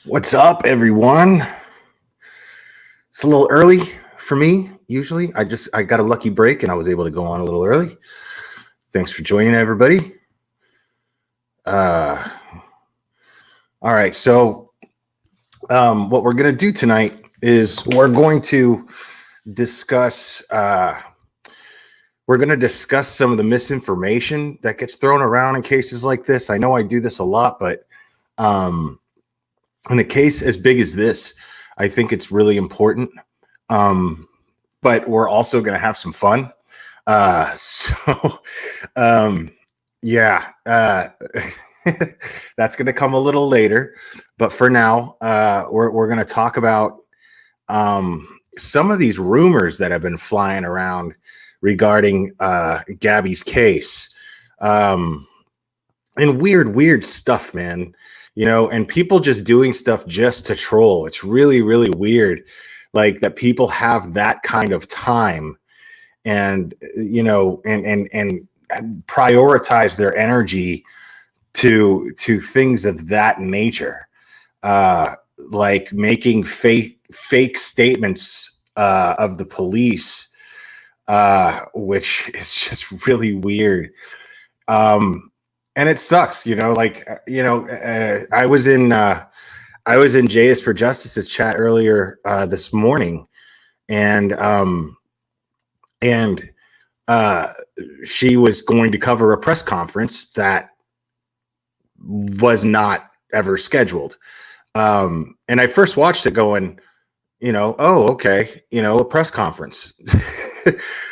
What's up, everyone? It's a little early for me. Usually, I got a lucky break and I was able to go on a little early. Thanks for joining, everybody. Uh, all right, so what we're gonna do tonight is we're going to discuss some of the misinformation that gets thrown around in cases like this. I know I do this a lot, but in a case as big as this, I think it's really important. But we're also going to have some fun. So, yeah, that's going to come a little later. But for now, we're going to talk about some of these rumors that have been flying around regarding Gabby's case. And weird stuff, man. And people just doing stuff just to troll. It's really, really weird. Like that people have that kind of time and prioritize their energy to things of that nature. Like making fake statements of the police, which is just really weird. And it sucks, I was in Jay is for Justice's chat earlier this morning, and she was going to cover a press conference that was not ever scheduled. And I first watched it going, oh, okay, a press conference.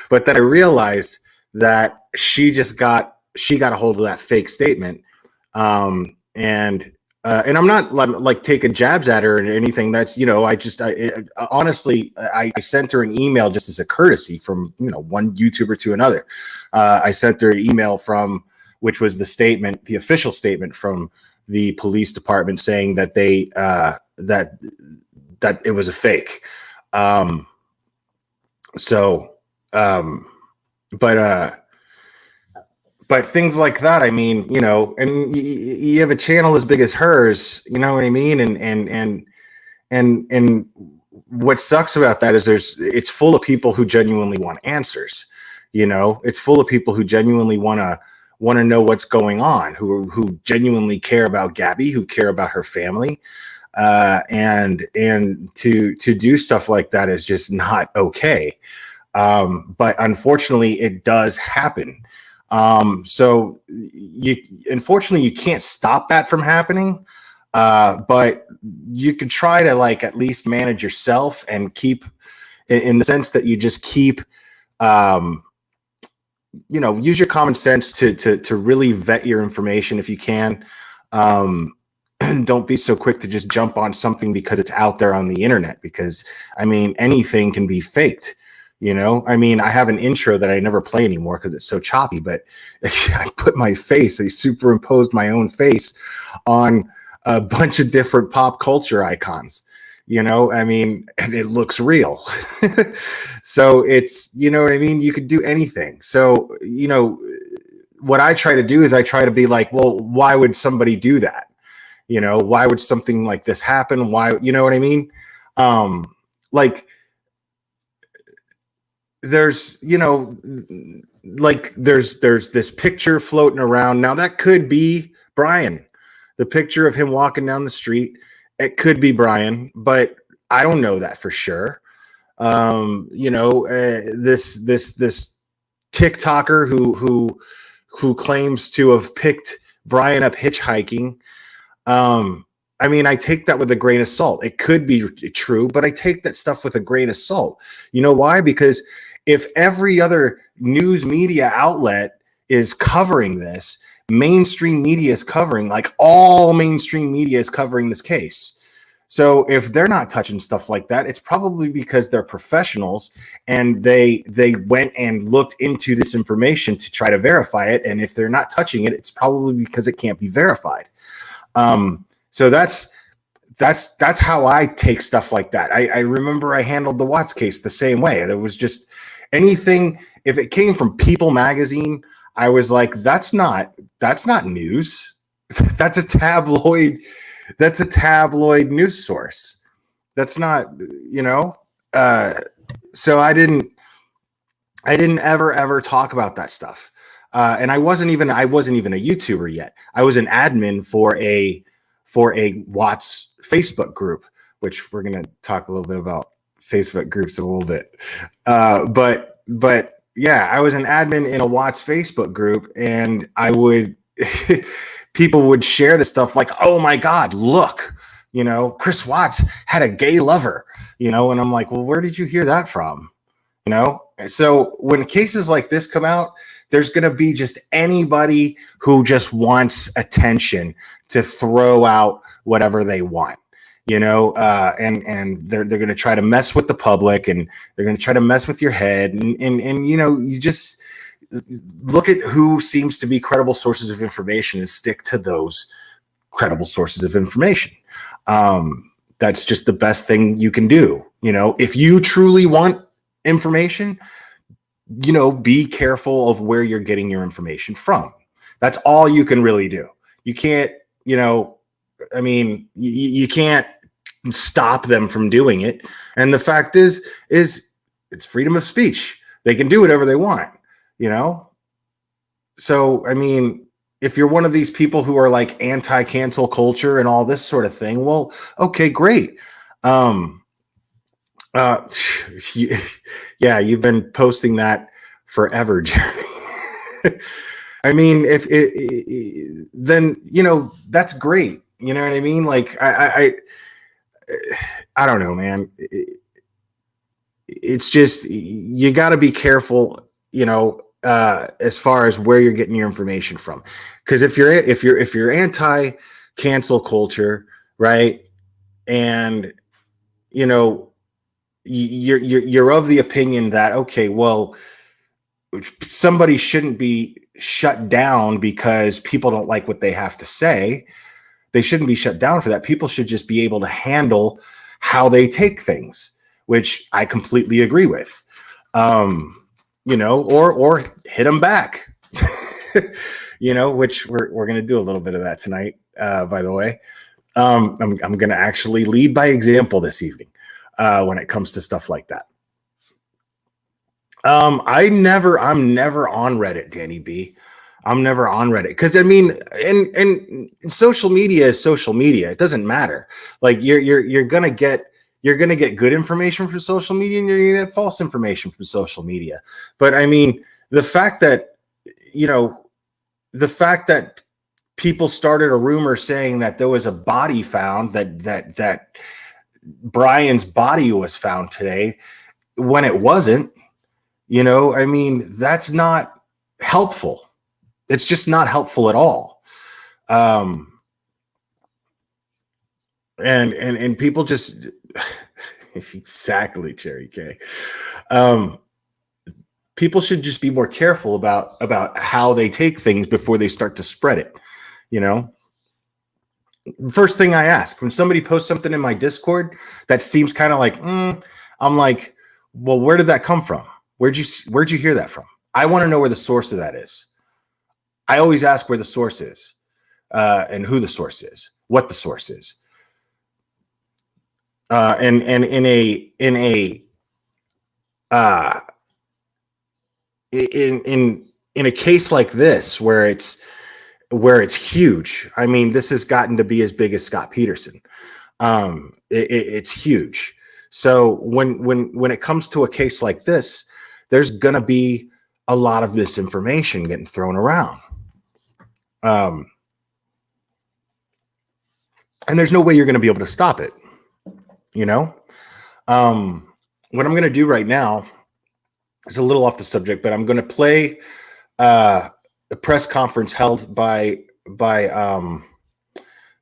But then I realized that she got a hold of that fake statement. And I'm not like taking jabs at her or anything. That's, honestly, I sent her an email just as a courtesy from, one YouTuber to another. I sent her an email which was the official statement from the police department saying that they, that it was a fake. But things like that, I mean, and you have a channel as big as hers, you know what I mean? And what sucks about that is it's full of people who genuinely want answers. It's full of people who genuinely want to know what's going on, who genuinely care about Gabby, who care about her family. And to do stuff like that is just not okay. But unfortunately it does happen. So unfortunately you can't stop that from happening. But you could try to at least manage yourself and keep in the sense that you just keep, use your common sense to really vet your information if you can. Don't be so quick to just jump on something because it's out there on the internet, because anything can be faked. I have an intro that I never play anymore because it's so choppy, but I put I superimposed my own face on a bunch of different pop culture icons, and it looks real. So it's, you could do anything. So, what I try to do is I try to be like, well, why would somebody do that? Why would something like this happen? Why, you know what I mean? There's this picture floating around now that could be Brian, the picture of him walking down the street. It could be Brian, but I don't know that for sure. This TikToker who claims to have picked Brian up hitchhiking. I take that with a grain of salt. It could be true, but I take that stuff with a grain of salt. You know why? Because if every other news media outlet is covering this, mainstream media is covering, all mainstream media is covering this case. So if they're not touching stuff like that, it's probably because they're professionals and they went and looked into this information to try to verify it. And if they're not touching it, it's probably because it can't be verified. So that's how I take stuff like that. I remember I handled the Watts case the same way. It was just anything, if it came from People magazine, I was like, that's not news. That's a tabloid That's a tabloid news source. That's not, so I didn't ever talk about that stuff. And I wasn't even a YouTuber yet. I was an admin for a Watts Facebook group, which we're going to talk a little bit about Facebook groups in a little bit. But yeah, I was an admin in a Watts Facebook group, and I would people would share this stuff like, oh my God, look, Chris Watts had a gay lover, and I'm like, well, where did you hear that from? So when cases like this come out, there's going to be just anybody who just wants attention to throw out whatever they want, and they're going to try to mess with the public, and they're going to try to mess with your head. And you just look at who seems to be credible sources of information and stick to those credible sources of information. That's just the best thing you can do. If you truly want information, be careful of where you're getting your information from. That's all you can really do. You can't, you can't stop them from doing it. And the fact is it's freedom of speech. They can do whatever they want, So, if you're one of these people who are like anti-cancel culture and all this sort of thing, well, okay, great. Yeah, you've been posting that forever, Jeremy. If then that's great. You know what I mean? Like I don't know, man. It's just you got to be careful, as far as where you're getting your information from, because if you're anti-cancel culture, right, and you're of the opinion that, okay, well, somebody shouldn't be shut down because people don't like what they have to say. They shouldn't be shut down for that. People should just be able to handle how they take things, which I completely agree with. Or hit them back, which we're going to do a little bit of that tonight. By the way, I'm going to actually lead by example this evening when it comes to stuff like that. I'm never on Reddit, Danny B. I'm never on Reddit because and social media is social media. It doesn't matter. Like you're gonna get good information from social media, and you're gonna get false information from social media. But the fact that people started a rumor saying that there was a body found, that Brian's body was found today when it wasn't. That's not helpful. It's just not helpful at all. And people just exactly, Cherry K. People should just be more careful about how they take things before they start to spread it. First thing I ask when somebody posts something in my Discord that seems kind of like, I'm like, well, where did that come from? Where'd you hear that from? I want to know where the source of that is. I always ask where the source is, and who the source is, what the source is. And in a case like this where it's huge. This has gotten to be as big as Scott Peterson. It's huge. So when it comes to a case like this, there's going to be a lot of misinformation getting thrown around. And there's no way you're going to be able to stop it. What I'm going to do right now is a little off the subject, but I'm going to play a press conference held by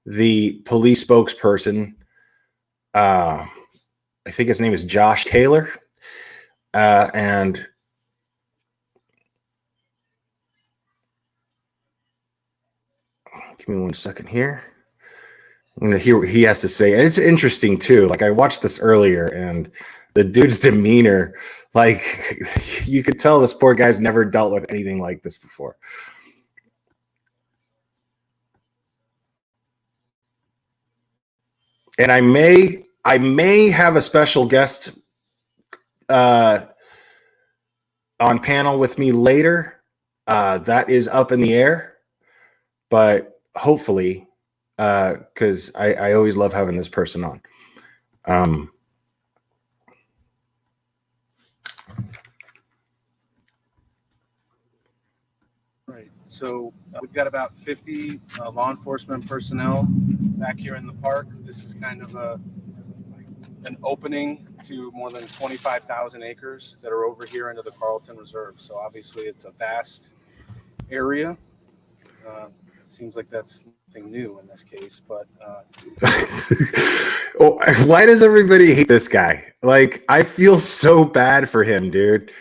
the police spokesperson. I think his name is Josh Taylor. And give me 1 second here. I'm going to hear what he has to say. And it's interesting too. Like I watched this earlier and the dude's demeanor, like you could tell this poor guy's never dealt with anything like this before. And I may have a special guest on panel with me later. That is up in the air, but hopefully, because I always love having this person on. Right. So we've got about 50 law enforcement personnel back here in the park. This is kind of an opening to more than 25,000 acres that are over here into the Carlton Reserve. So obviously it's a vast area. It seems like that's nothing new in this case, but why does everybody hate this guy? Like, I feel so bad for him, dude.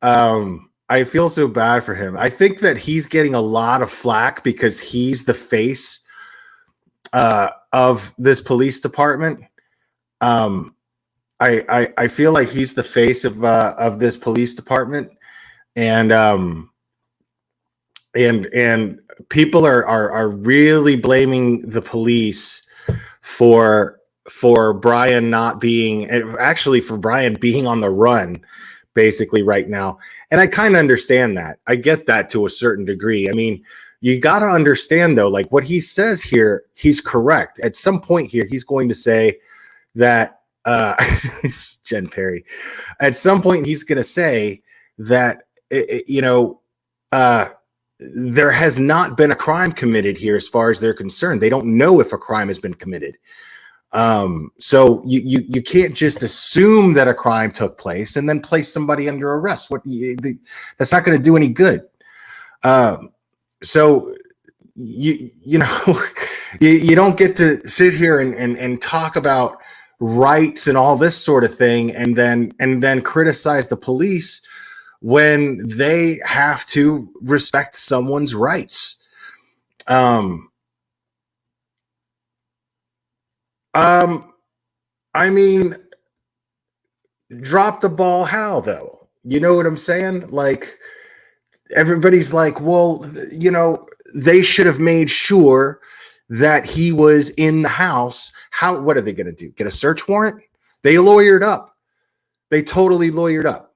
I feel so bad for him. I think that he's getting a lot of flack because he's the face of this police department. I feel like he's the face of this police department, and people are really blaming the police for Brian not being, actually for Brian being on the run basically right now. And I kind of understand that. I get that to a certain degree. I mean, you got to understand though, like what he says here, he's correct. At some point here, he's going to say that Jen Perry, at some point he's going to say that, there has not been a crime committed here as far as they're concerned. They don't know if a crime has been committed. So you can't just assume that a crime took place and then place somebody under arrest. That's not going to do any good. So you don't get to sit here and talk about rights and all this sort of thing and then criticize the police when they have to respect someone's rights. I mean, drop the ball how though? You know what I'm saying? Like, everybody's like, well, they should have made sure that he was in the house. What are they going to do? Get a search warrant? They lawyered up. They totally lawyered up.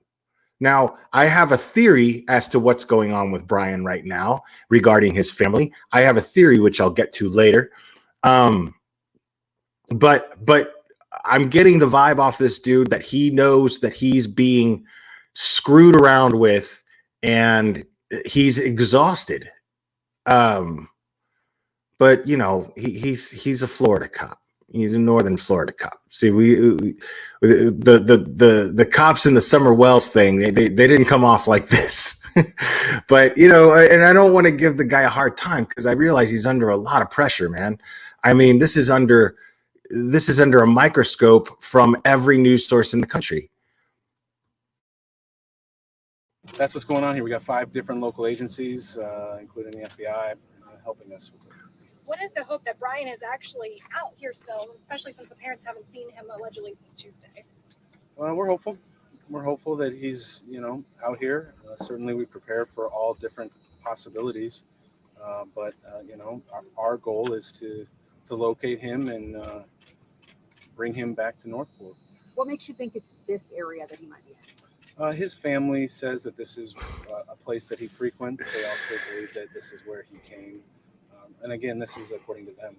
Now, I have a theory as to what's going on with Brian right now regarding his family. I have a theory, which I'll get to later. But I'm getting the vibe off this dude that he knows that he's being screwed around with and he's exhausted. But he's a Florida cop. He's a Northern Florida cop. See, the cops in the Summer Wells thing, they didn't come off like this. But and I don't want to give the guy a hard time because I realize he's under a lot of pressure, man. I mean, this is under a microscope from every news source in the country. That's what's going on here. We got 5 different local agencies, including the FBI, helping us with it. What is the hope that Brian is actually out here still, especially since the parents haven't seen him allegedly since Tuesday? We're hopeful. We're hopeful that he's, out here. Certainly we prepare for all different possibilities. But our goal is to locate him and bring him back to Northport. What makes you think it's this area that he might be in? His family says that this is a place that he frequents. They also believe that this is where he came. And again, this is according to them.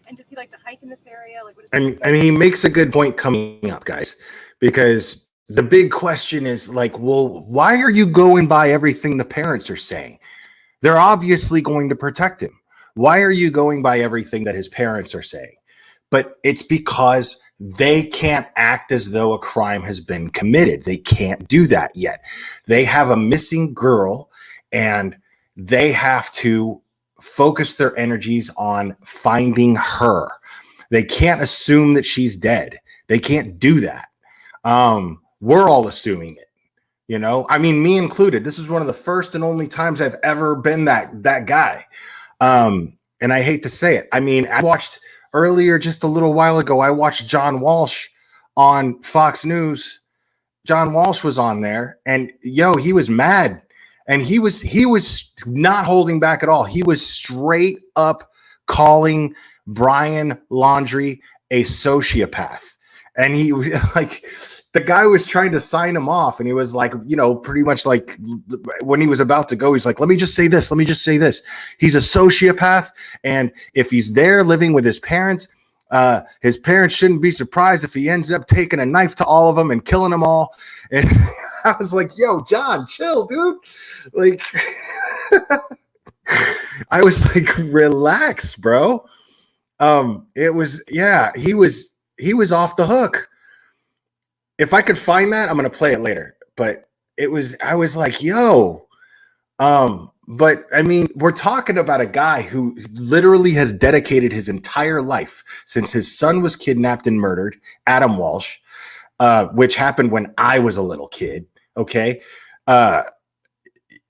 And does he like to hike in this area? Like, what is and he makes a good point coming up, guys, because the big question is like, well, why are you going by everything the parents are saying? They're obviously going to protect him. Why are you going by everything that his parents are saying? But it's because they can't act as though a crime has been committed. They can't do that yet. They have a missing girl and they have to focus their energies on finding her. They can't assume that she's dead. They can't do that. We're all assuming it. I mean, me included. This is one of the first and only times I've ever been that guy. And I hate to say it. I mean, I watched earlier, just a little while ago, I watched John Walsh on Fox News. John Walsh was on there and he was mad. And he was not holding back at all. He was straight up calling Brian Laundrie a sociopath. And he like the guy was trying to sign him off, and he was like, you know, pretty much like when he was about to go, he's like, let me just say this. He's a sociopath. And if he's there living with his parents shouldn't be surprised if he ends up taking a knife to all of them and killing them all. And I was like, yo, John, chill, dude. Like, I was like, relax, bro. It was, yeah, he was off the hook. If I could find that, I'm going to play it later. But I was like, yo, but I mean, we're talking about a guy who literally has dedicated his entire life since his son was kidnapped and murdered, Adam Walsh, which happened when I was a little kid. Okay.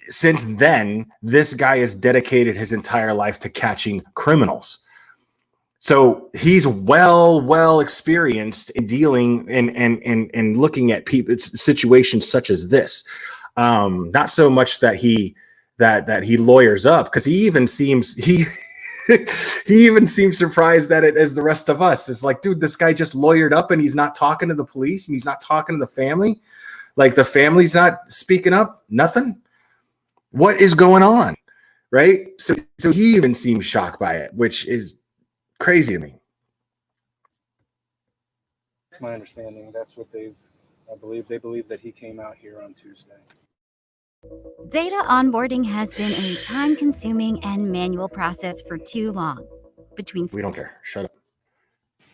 Since then, this guy has dedicated his entire life to catching criminals. So he's well experienced in dealing and looking at situations such as this. Not so much that he lawyers up, because he even seems surprised at it as the rest of us. It's like, dude, this guy just lawyered up and he's not talking to the police and he's not talking to the family. Like, the family's not speaking up. Nothing. What is going on? Right. So he even seems shocked by it, which is crazy to me. That's my understanding. That's what they believe that he came out here on Tuesday. Data onboarding has been a time-consuming and manual process for too long. We don't care. Shut up.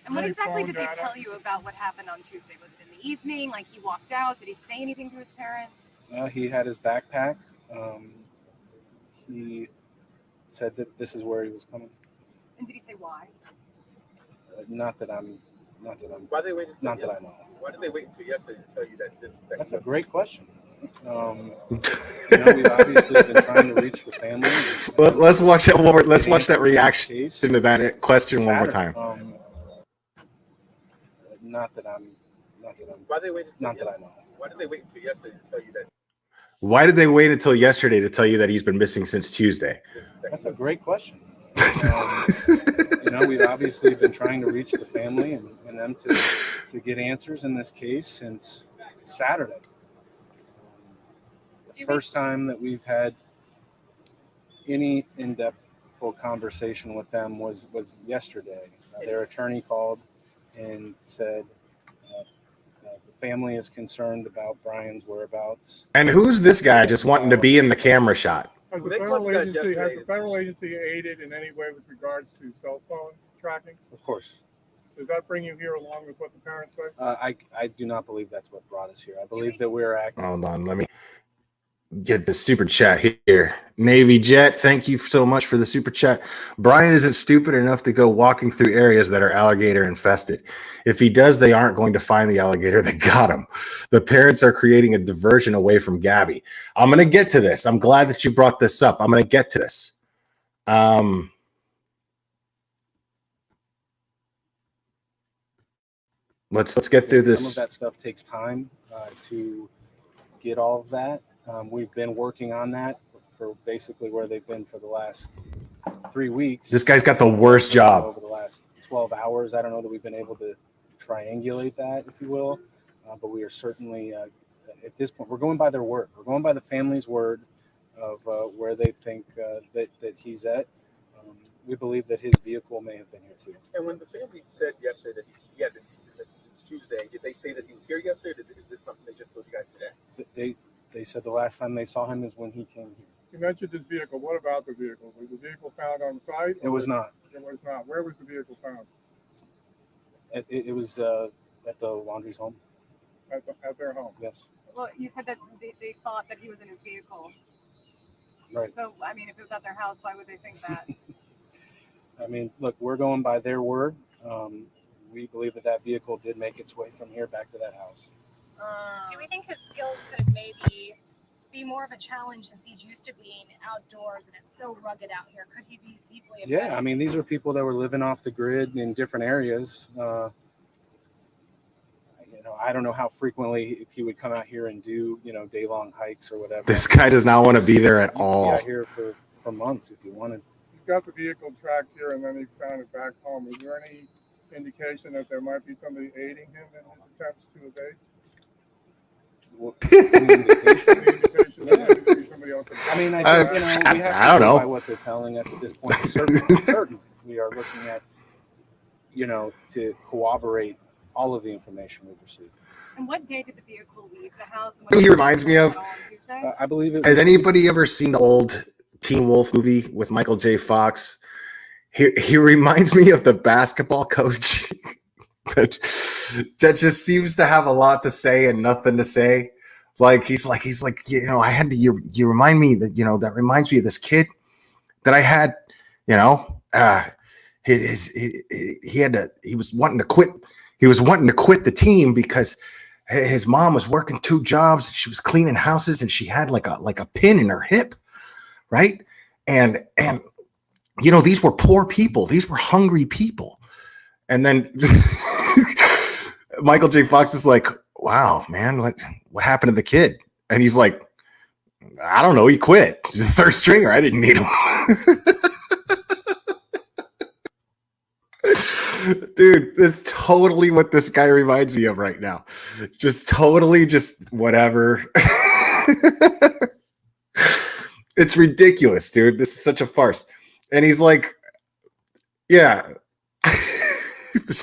And what exactly did they tell you about what happened on Tuesday? Was it in the evening? Like, he walked out? Did he say anything to his parents? He had his backpack. He said that this is where he was coming. And did he say why? Not that I know. Why did they wait? Not that I know. Why did they wait until yesterday to tell you that this? That's a great question. We've obviously been trying to reach the family. Let's watch that one more. Let's watch that reaction to that question one more time. Not that I'm. Why did they wait? Not that I know. Why did they wait until yesterday to tell you that? Why did they wait until yesterday to tell you that he's been missing since Tuesday? That's a great question. We've obviously been trying to reach the family and them to get answers in this case since Saturday. The first time that we've had any in-depth full conversation with them was yesterday. Their attorney called and said the family is concerned about Brian's whereabouts. And who's this guy just wanting to be in the camera shot? Has the federal agency aided in any way with regards to cell phone tracking? Of course. Does that bring you here along with what the parents say? I do not believe that's what brought us here. I believe that we're acting. Hold on, let me get the super chat here. Navy Jet, thank you so much for the super chat. Brian isn't stupid enough to go walking through areas that are alligator infested. If he does, they aren't going to find the alligator that got him. The parents are creating a diversion away from Gabby. I'm going to get to this. I'm glad that you brought this up. I'm going to get to this. Let's get through this. Some of that stuff takes time to get all of that. We've been working on that for basically where they've been for the last 3 weeks. This guy's got the worst job. Over the last 12 hours, I don't know that we've been able to triangulate that, if you will, but we are certainly, at this point, we're going by their word. We're going by the family's word of where they think that he's at. We believe that his vehicle may have been here too. And when the family said yesterday that he had been since Tuesday, did they say that he was here yesterday, or is this something they just told you guys today? They said the last time they saw him is when he came here. You mentioned his vehicle. What about the vehicle? Was the vehicle found on site? It was not. It was not. Where was the vehicle found? It was at the Laundrie's home. At their home? Yes. Well, you said that they thought that he was in his vehicle. Right. So, I mean, if it was at their house, why would they think that? I mean, look, we're going by their word. We believe that vehicle did make its way from here back to that house. Do we think his skills could maybe be more of a challenge since he's used to being outdoors and it's so rugged out here? Could he be deeply affected? Yeah, I mean, these are people that were living off the grid in different areas. I don't know how frequently if he would come out here and do, day-long hikes or whatever. This guy does not want to be there at all. He'd be out here for months if he wanted. got the vehicle tracked here and then he found it back home. Is there any indication that there might be somebody aiding him in his attempts to evade? Any indication? Any indication that there could be somebody else? I mean, I think, we have I don't to go know. by what they're telling us at this point. Certainly, we are looking at, to corroborate all of the information we've received. And what day did the vehicle leave the house? He reminds me of. I believe it. Has anybody ever seen the old Teen Wolf movie with Michael J. Fox? He reminds me of the basketball coach that just seems to have a lot to say and nothing to say. He's like, I had to. You remind me that that reminds me of this kid that I had. He was wanting to quit. He was wanting to quit the team because his mom was working 2 jobs. She was cleaning houses and she had like a pin in her hip, right? And these were poor people. These were hungry people. And then Michael J. Fox is like, wow, man, what happened to the kid? And he's like, I don't know. He quit. He's a third stringer. I didn't need him. Dude, that's totally what this guy reminds me of right now. Just whatever. It's ridiculous, dude. This is such a farce. And he's like, yeah. There's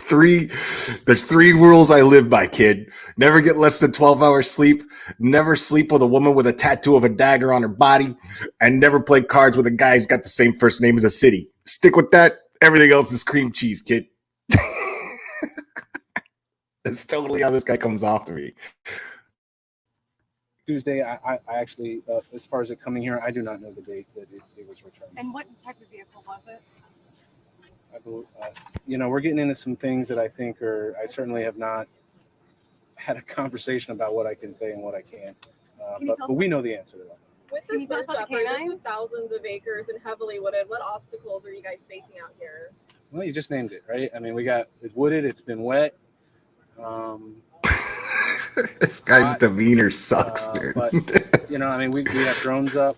three rules I live by, kid. Never get less than 12 hours sleep. Never sleep with a woman with a tattoo of a dagger on her body. And never play cards with a guy who's got the same first name as a city. Stick with that. Everything else is cream cheese, kid. That's totally how this guy comes off to me. Tuesday, I actually, as far as it coming here, I do not know the date that it was returned. And what type of vehicle was it? I believe, we're getting into some things that I think I certainly have not had a conversation about what I can say and what I can't. But we know the answer to that. With Can the you tell us search about the effort, this canines? is thousands of acres and heavily wooded. What obstacles are you guys facing out here? Well, you just named it, right? I mean, it's wooded, it's been wet. This guy's demeanor sucks, dude. But we have drones up.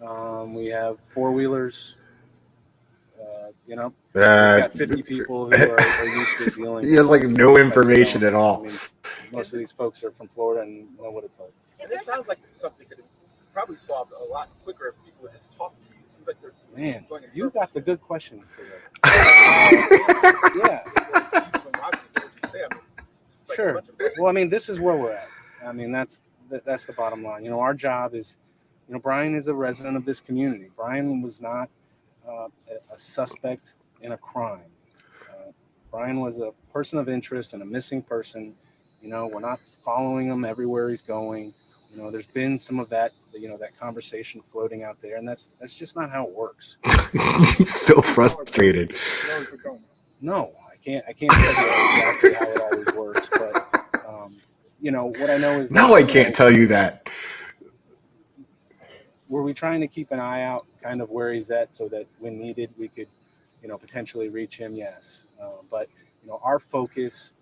We have 4-wheelers. We've got 50 people who are used to dealing. He has no information at all. I mean, most of these folks are from Florida and know what it's like. And this sounds like something could probably solved a lot quicker if people would just talk to you. It seems like they're going in You got the good questions today. Yeah. Sure. Well, I mean, this is where we're at. I mean, that's the bottom line. Our job is, Brian is a resident of this community. Brian was not a suspect in a crime. Brian was a person of interest and a missing person. We're not following him everywhere he's going. There's been some of that, that conversation floating out there, and that's just not how it works. He's so frustrated. No, I can't tell you exactly how it always works, but what I know is no, I can't tell you that. Were we trying to keep an eye out kind of where he's at so that when needed we could potentially reach him? Yes, but our focus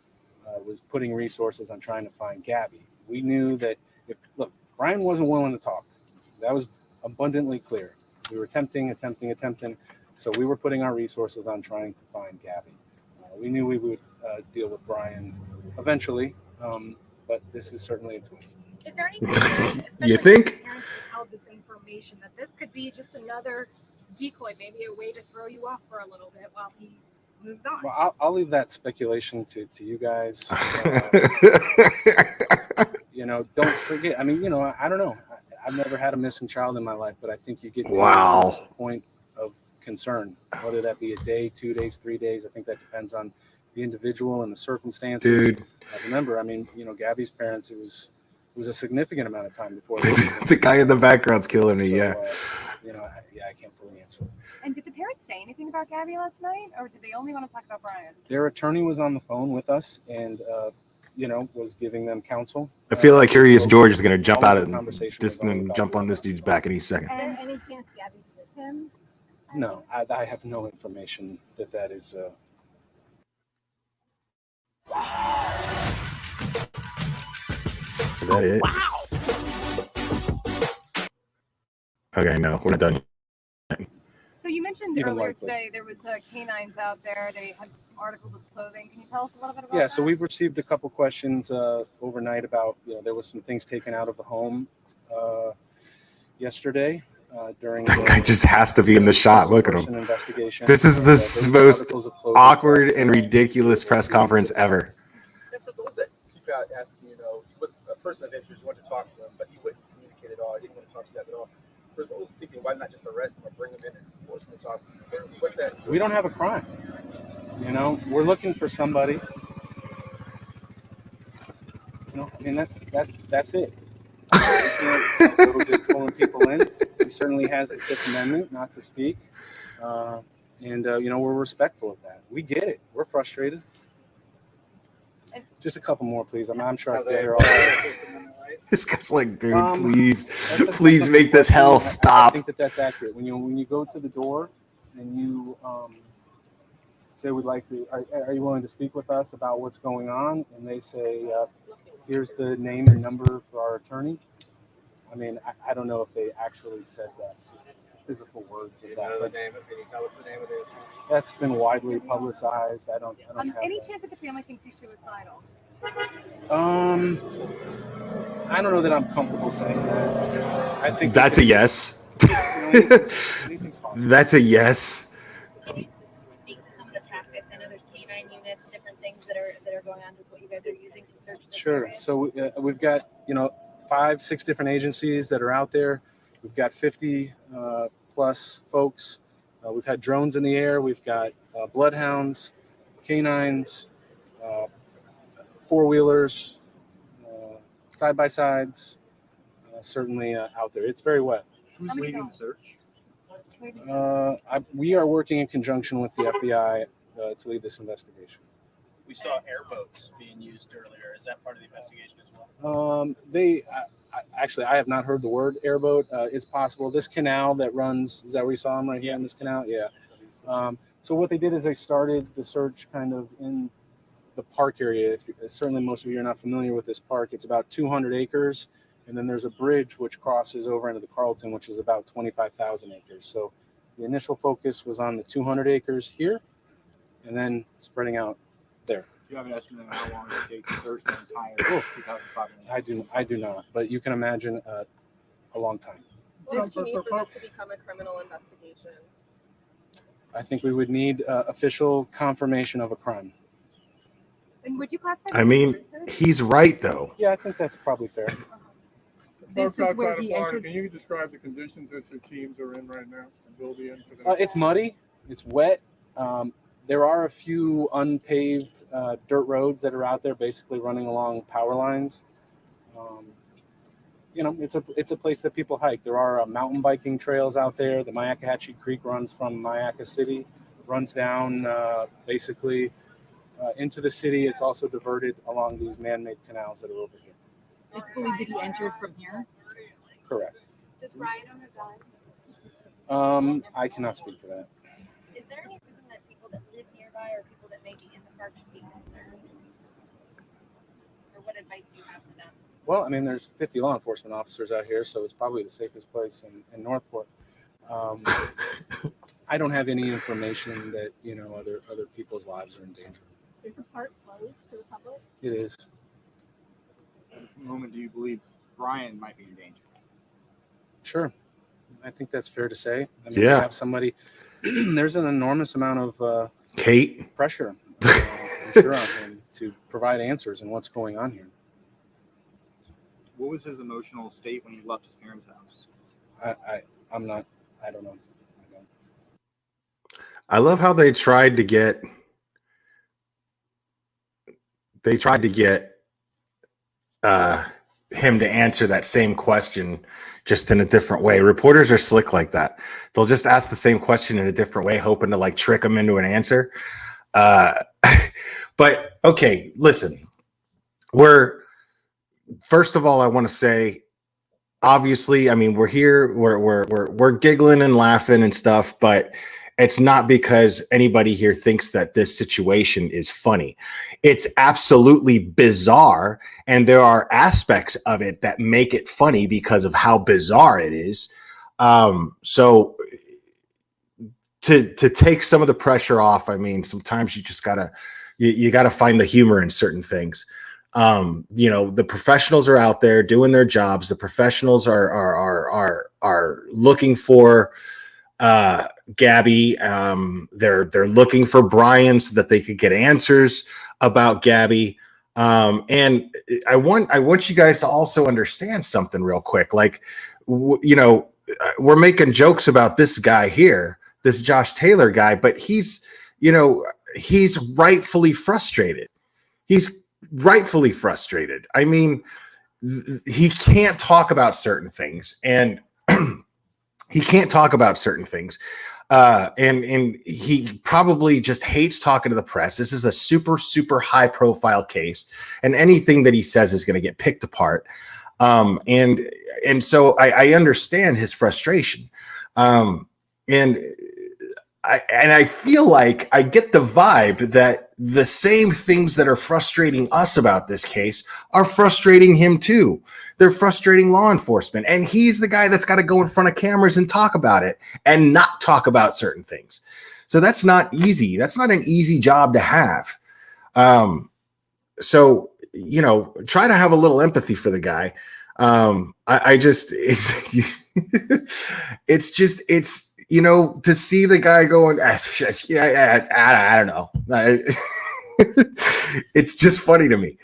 was putting resources on trying to find Gabby. We knew that Brian wasn't willing to talk. That was abundantly clear. We were attempting. So we were putting our resources on trying to find Gabby. We knew we would deal with Brian eventually, but this is certainly a twist. Is there anything You think? parents held this information that this could be just another decoy, maybe a way to throw you off for a little bit while he moves on? Well, I'll leave that speculation to you guys. Don't forget. I mean, I don't know. I've never had a missing child in my life, but I think you get to a point of concern, whether that be a day, 2 days, 3 days. I think that depends on the individual and the circumstances. Dude. Remember, I mean, Gabby's parents, it was a significant amount of time before. The guy in the background's killing me. So, yeah. I can't fully answer. And did the parents say anything about Gabby last night, or did they only want to talk about Brian? Their attorney was on the phone with us and, was giving them counsel. I feel like Curious George is going to jump out of conversation this and jump on this dude's back any second. Is there any chance Gabby's with him? No, I have no information that is. Is that it? Wow. Okay, no, we're not done. So you mentioned mentioned even earlier likely. today there was canines out there. They had articles of clothing. Can you tell us a little bit about Yeah, that? so we've received a couple questions overnight about, there was some things taken out of the home yesterday during That guy just has to be in the shot. Look at him. Investigation. This is the most articles of clothing awkward that, and ridiculous press conference ever. Except for those that keep out asking, he was a person of interest, you wanted to talk to him, but he wouldn't communicate at all. He didn't want to talk to you guys at all. First of all, thinking, why not just arrest him or bring him in and force him to talk to you? What's that? we don't have a crime. We're looking for somebody. That's it. We can't go just pulling people in. He certainly has the Fifth Amendment not to speak. We're respectful of that. We get it. We're frustrated. Just a couple more, please. I'm sure I can get here all day. This guy's like, dude, That's please make this hell I stop. think that's accurate. When you go to the door and you say, "We'd like to," are you willing to speak with us about what's going on? And they say, "Here's the name and number for our attorney." I mean, I don't know if they actually said that. Physical words of that. But Can you tell us the name of the attorney? that's been widely publicized. I don't have Any that. chance that the family thinks he's suicidal? I don't know that I'm comfortable saying that. I think That's a yes. anything's possible. That's a yes. Speak to some of the tactics. I know there's canine units, different things that are going on. Just what you guys are using to search this Sure. area. So we've got 5-6 different agencies that are out there. We've got 50 plus folks. We've had drones in the air. We've got bloodhounds, canines, four-wheelers, side-by-sides, certainly out there. It's very wet. Who's leading the search? We are working in conjunction with the FBI to lead this investigation. We saw airboats being used earlier. Is that part of the investigation as well? I have not heard the word airboat. It's possible. This canal that runs, is that where you saw them right here in this canal? Yeah. So what they did is they started the search kind of in the park area. Certainly most of you are not familiar with this park. It's about 200 acres. And then there's a bridge which crosses over into the Carlton, which is about 25,000 acres. So the initial focus was on the 200 acres here and then spreading out there. Do you have an estimate of how long it takes to search the entire 2,500? I do not, but you can imagine a long time. What do you need for this to become a criminal investigation? I think we would need official confirmation of a crime. And would you classify? I mean, he's right though. Yeah, I think that's probably fair. Folks outside of Florida, can you describe the conditions that your teams are in right now and will be in for the It's muddy. It's wet. There are a few unpaved dirt roads that are out there, basically running along power lines. It's a place that people hike. There are mountain biking trails out there. The Myakkahatchee Creek runs from Myakka City, runs down basically into the city. It's also diverted along these man-made canals that are over here. It's believed that he entered from here. Correct. Does Ryan own a gun? I cannot speak to that. Is there any reason that people that live nearby or people that may be in the park should be concerned? Or what advice do you have for them? Well, I mean, there's 50 law enforcement officers out here, so it's probably the safest place in Northport. I don't have any information that other people's lives are in danger. Is the park closed to the public? It is. At the moment, do you believe Brian might be in danger? Sure. I think that's fair to say. I mean, Yeah. We have somebody, there's an enormous amount of Kate. pressure I'm sure on him to provide answers on what's going on here. What was his emotional state when he left his parents' house? I don't know. I don't. I love how they tried to get him to answer that same question just in a different way. Reporters are slick like that. They'll just ask the same question in a different way, hoping to like trick them into an answer. But okay, listen, first of all, I want to say, obviously, I mean, we're here, we're giggling and laughing and stuff, but it's not because anybody here thinks that this situation is funny. It's absolutely bizarre, and there are aspects of it that make it funny because of how bizarre it is. So to take some of the pressure off, I mean, sometimes you just gotta you gotta find the humor in certain things. The professionals are out there doing their jobs. The professionals are looking for Gabby. They're looking for Brian so that they could get answers about Gabby. And I want you guys to also understand something real quick. Like, we're making jokes about this guy here, this Josh Taylor guy, but he's rightfully frustrated. He's rightfully frustrated. I mean, he can't talk about certain things, and he can't talk about certain things. And he probably just hates talking to the press. This is a super, super high profile case, and anything that he says is going to get picked apart. And so I understand his frustration. And I feel like I get the vibe that the same things that are frustrating us about this case are frustrating him too. They're frustrating law enforcement. And he's the guy that's got to go in front of cameras and talk about it and not talk about certain things. So that's not easy. That's not an easy job to have. So, try to have a little empathy for the guy. To see the guy going, I don't know. It's just funny to me.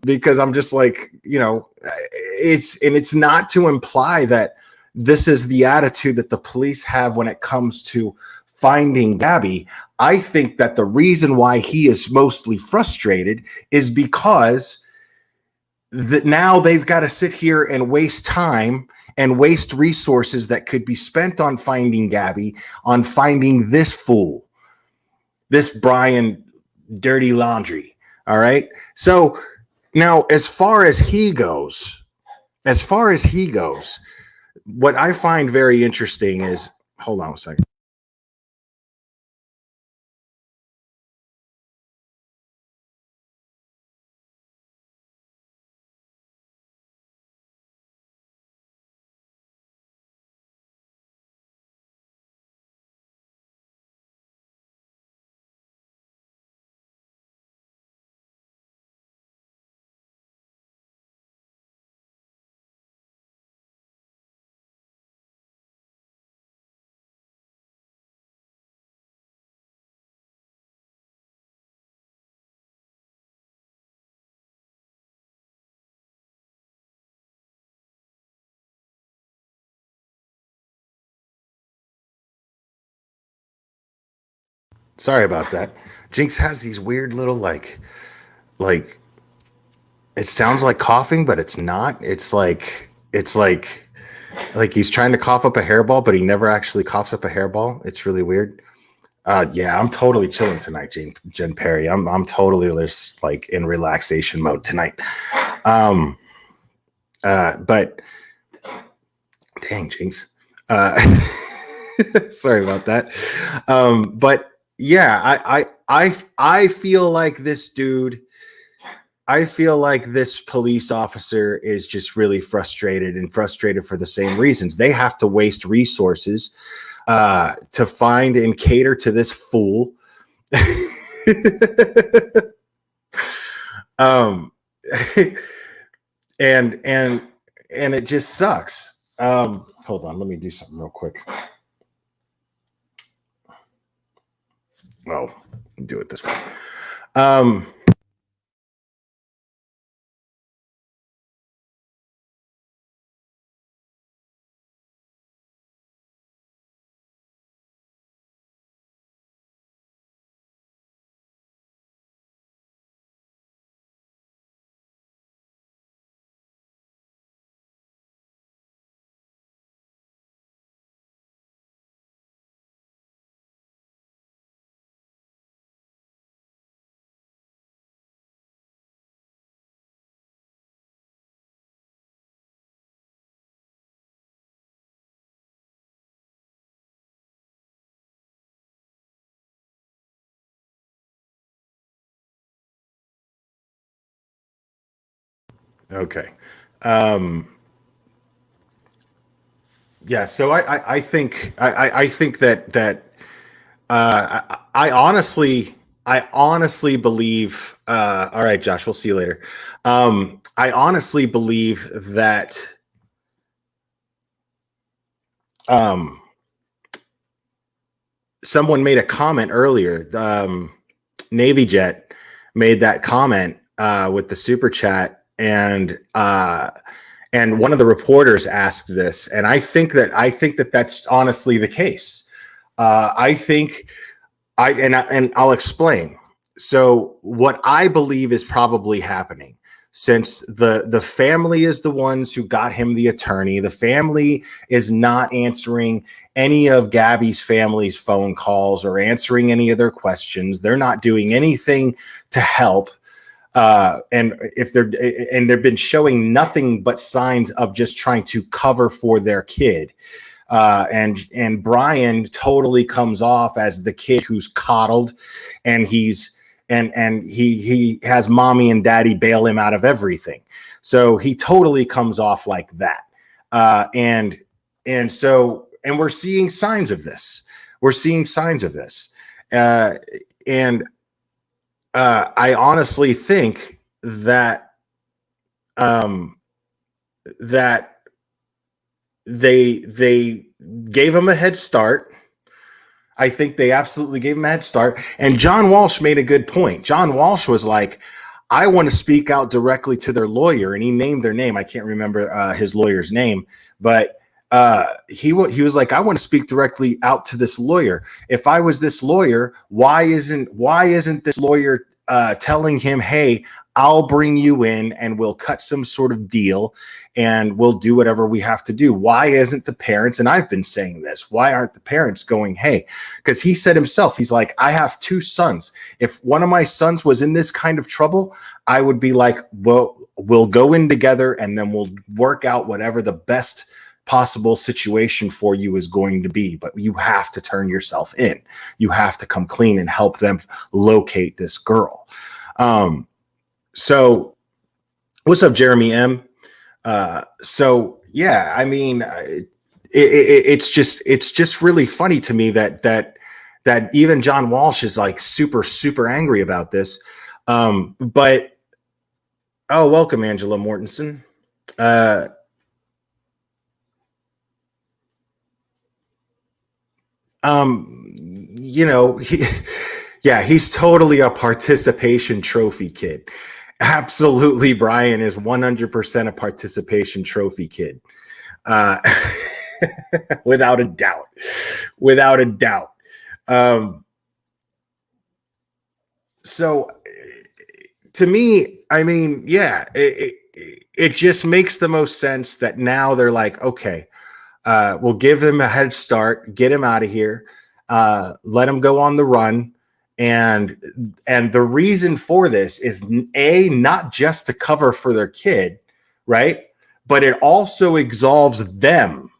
Because I'm just like, it's not to imply that this is the attitude that the police have when it comes to finding Gabby. I think that the reason why he is mostly frustrated is because that now they've got to sit here and waste time and waste resources that could be spent on finding Gabby, on finding this fool, this Brian Dirty Laundry. All right. So now, as far as he goes, what I find very interesting is, hold on a second. Sorry about that. Jinx has these weird little like it sounds like coughing, but it's not. It's like he's trying to cough up a hairball, but he never actually coughs up a hairball. It's really weird. Yeah, I'm totally chilling tonight, Jen Perry. I'm totally just like in relaxation mode tonight. But dang, Jinx. Sorry about that. But yeah, I feel like this dude. I feel like this police officer is just really frustrated for the same reasons. They have to waste resources to find and cater to this fool. And it just sucks. Hold on, let me do something real quick. Oh, do it this way. Okay. Yeah. So I think that I honestly believe. All right, Josh, we'll see you later. I honestly believe that someone made a comment earlier. Navy Jet made that comment with the super chat, and one of the reporters asked this, and I think that that's honestly the case. I think I'll explain. So what I believe is probably happening, since the family is the ones who got him the attorney, the family is not answering any of Gabby's family's phone calls or answering any of their questions. They're not doing anything to help. And they've been showing nothing but signs of just trying to cover for their kid. And Brian totally comes off as the kid who's coddled, and he has mommy and daddy bail him out of everything. So he totally comes off like that. And we're seeing signs of this. I honestly think that that they gave him a head start. I think they absolutely gave him a head start. And John Walsh made a good point. John Walsh was like, I want to speak out directly to their lawyer. And he named their name. I can't remember his lawyer's name, but he was like, I want to speak directly out to this lawyer. If I was this lawyer, why isn't this lawyer telling him, hey, I'll bring you in and we'll cut some sort of deal and we'll do whatever we have to do? Why isn't the parents, and I've been saying this, why aren't the parents going, hey, because he said himself, he's like, I have 2 sons. If one of my sons was in this kind of trouble, I would be like, well, we'll go in together and then we'll work out whatever the best possible situation for you is going to be. But you have to turn yourself in. You have to come clean and help them locate this girl. So what's up, Jeremy M? So yeah, I mean, it's just really funny to me that even John Walsh is like super angry about this. But welcome, Angela Mortensen. He's totally a participation trophy kid. Absolutely, Brian is 100% a participation trophy kid. Without a doubt. So to me, I mean, yeah, it just makes the most sense that now they're like, okay, we'll give him a head start, get him out of here, let him go on the run. And the reason for this is not just to cover for their kid, right? But it also absolves them.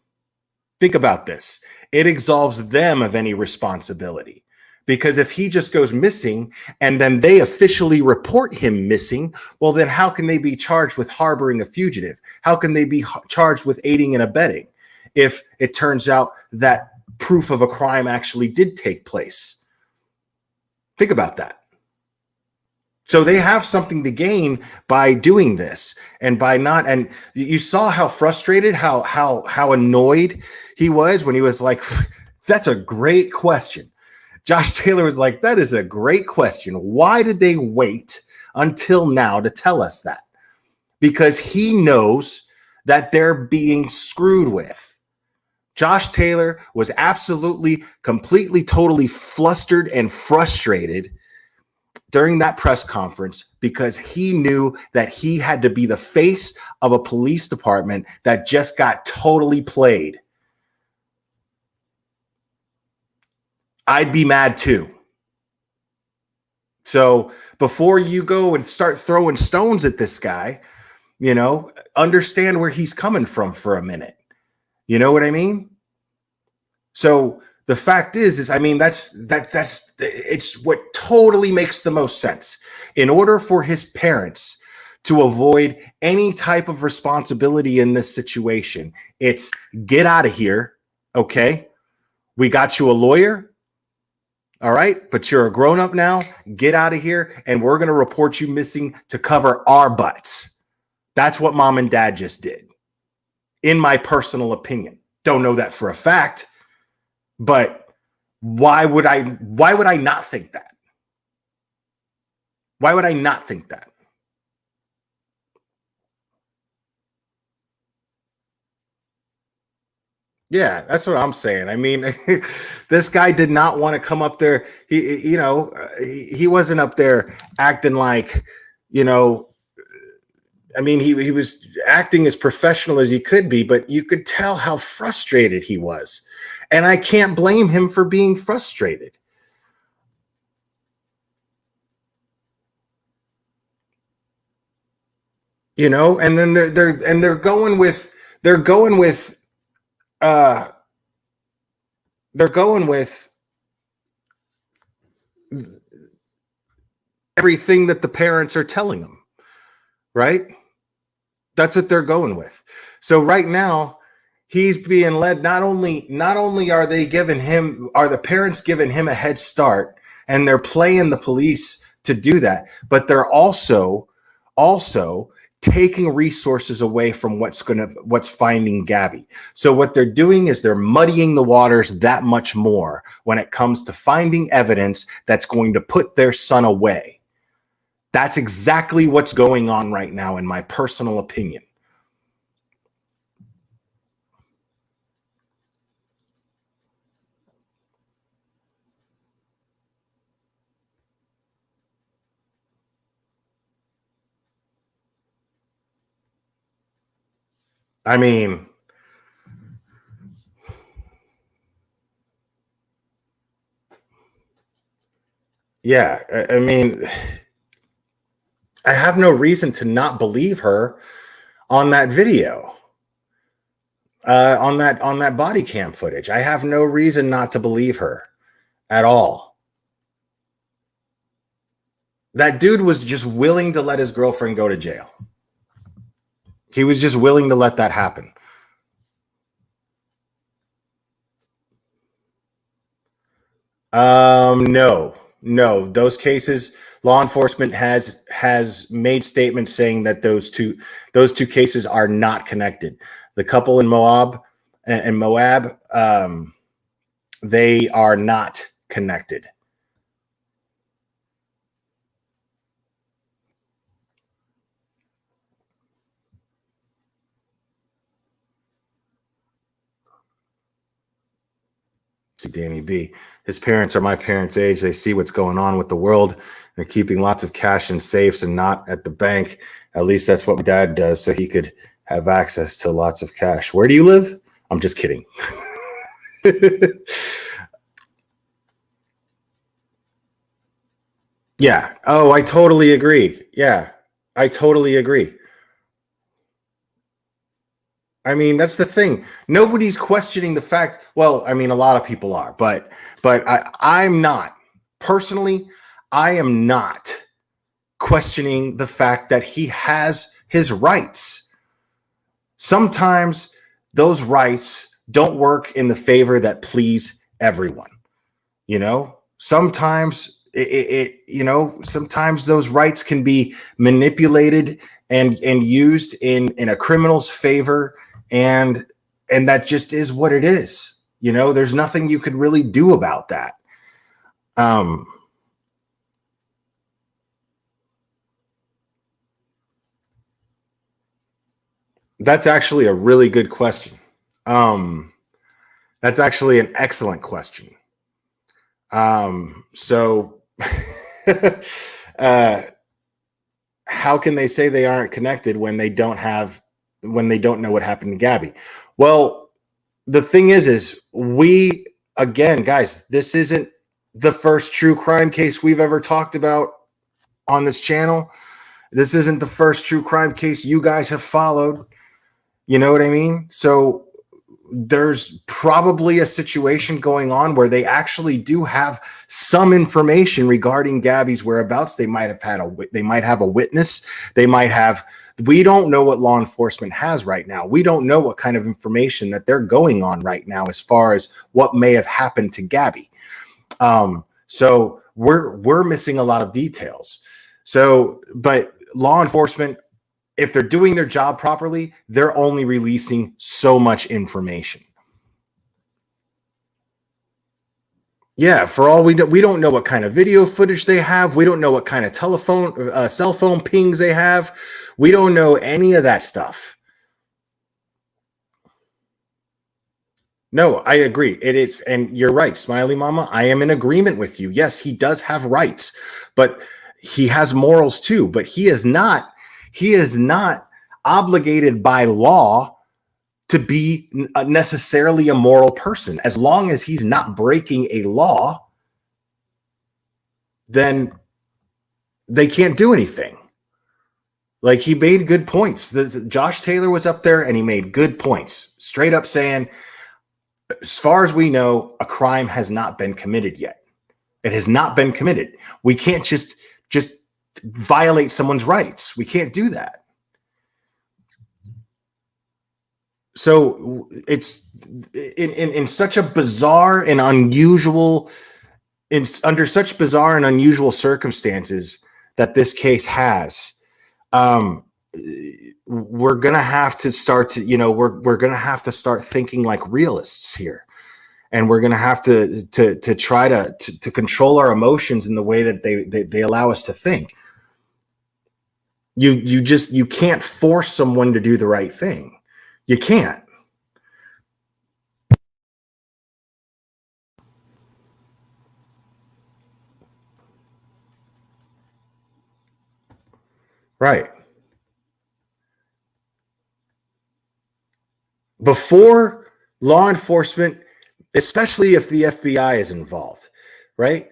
Think about this. It absolves them of any responsibility, because if he just goes missing and then they officially report him missing, well, then how can they be charged with harboring a fugitive? How can they be charged with aiding and abetting if it turns out that proof of a crime actually did take place? Think about that. So they have something to gain by doing this, and by not. And you saw how frustrated, how annoyed he was when he was like, "That's a great question." Josh Taylor was like, "That is a great question. Why did they wait until now to tell us that?" Because he knows that they're being screwed with. Josh Taylor was absolutely, completely, totally flustered and frustrated during that press conference because he knew that he had to be the face of a police department that just got totally played. I'd be mad too. So before you go and start throwing stones at this guy, understand where he's coming from for a minute. You know what I mean? So the fact is I mean, it's what totally makes the most sense. In order for his parents to avoid any type of responsibility in this situation, it's get out of here. Okay. We got you a lawyer. All right, but you're a grown up now. Get out of here, and we're going to report you missing to cover our butts. That's what mom and dad just did, in my personal opinion. Don't know that for a fact, but why would I not think that? Why would I not think that? Yeah, that's what I'm saying. I mean, this guy did not want to come up there. He wasn't up there acting like, I mean, he was acting as professional as he could be, but you could tell how frustrated he was. And I can't blame him for being frustrated. And then they're going with everything that the parents are telling them, right? That's what they're going with. So right now, he's being led. Not only are the parents giving him a head start, and they're playing the police to do that, but they're also taking resources away from what's finding Gabby. So what they're doing is they're muddying the waters that much more when it comes to finding evidence that's going to put their son away. That's exactly what's going on right now, in my personal opinion. I mean, yeah, I mean, I have no reason to not believe her on that video, on that body cam footage. I have no reason not to believe her at all. That dude was just willing to let his girlfriend go to jail. He was just willing to let that happen. No, those cases, law enforcement has made statements saying that those two cases are not connected. The couple in Moab, they are not connected. Danny B. His parents are my parents' age. They see what's going on with the world. They're keeping lots of cash in safes and not at the bank. At least that's what my dad does, so he could have access to lots of cash. Where do you live? I'm just kidding. Yeah. Oh, I totally agree. Yeah, I totally agree. I mean, that's the thing. Nobody's questioning the fact. Well, I mean, a lot of people are, but I'm not. Personally, I am not questioning the fact that he has his rights. Sometimes those rights don't work in the favor that please everyone. Sometimes sometimes those rights can be manipulated and used in a criminal's favor. And that just is what it is. There's nothing you could really do about that. That's actually a really good question. That's actually an excellent question. So how can they say they aren't connected when they don't know what happened to Gabby? Well, the thing is again, guys, this isn't the first true crime case we've ever talked about on this channel. This isn't the first true crime case you guys have followed. You know what I mean? So there's probably a situation going on where they actually do have some information regarding Gabby's whereabouts. They might have a witness. We don't know what law enforcement has right now. We don't know what kind of information that they're going on right now as far as what may have happened to Gabby. So we're missing a lot of details. So, but law enforcement, if they're doing their job properly, they're only releasing so much information. Yeah, for all we don't know what kind of video footage they have. We don't know what kind of cell phone pings they have. We don't know any of that stuff. No, I agree. It is, and you're right, Smiley Mama. I am in agreement with you. Yes, he does have rights, but he has morals too. But he is not obligated by law to be necessarily a moral person. As long as he's not breaking a law, then they can't do anything. Like, he made good points. Josh Taylor was up there and he made good points, straight up saying, as far as we know, a crime has not been committed yet. It has not been committed. We can't just violate someone's rights. We can't do that. So it's in such a bizarre and unusual, under such bizarre and unusual circumstances that this case has, we're gonna have to start to, we're gonna have to start thinking like realists here, and we're gonna have to try to control our emotions in the way that they allow us to think. You can't force someone to do the right thing. You can't. Right. Before law enforcement, especially if the FBI is involved, right?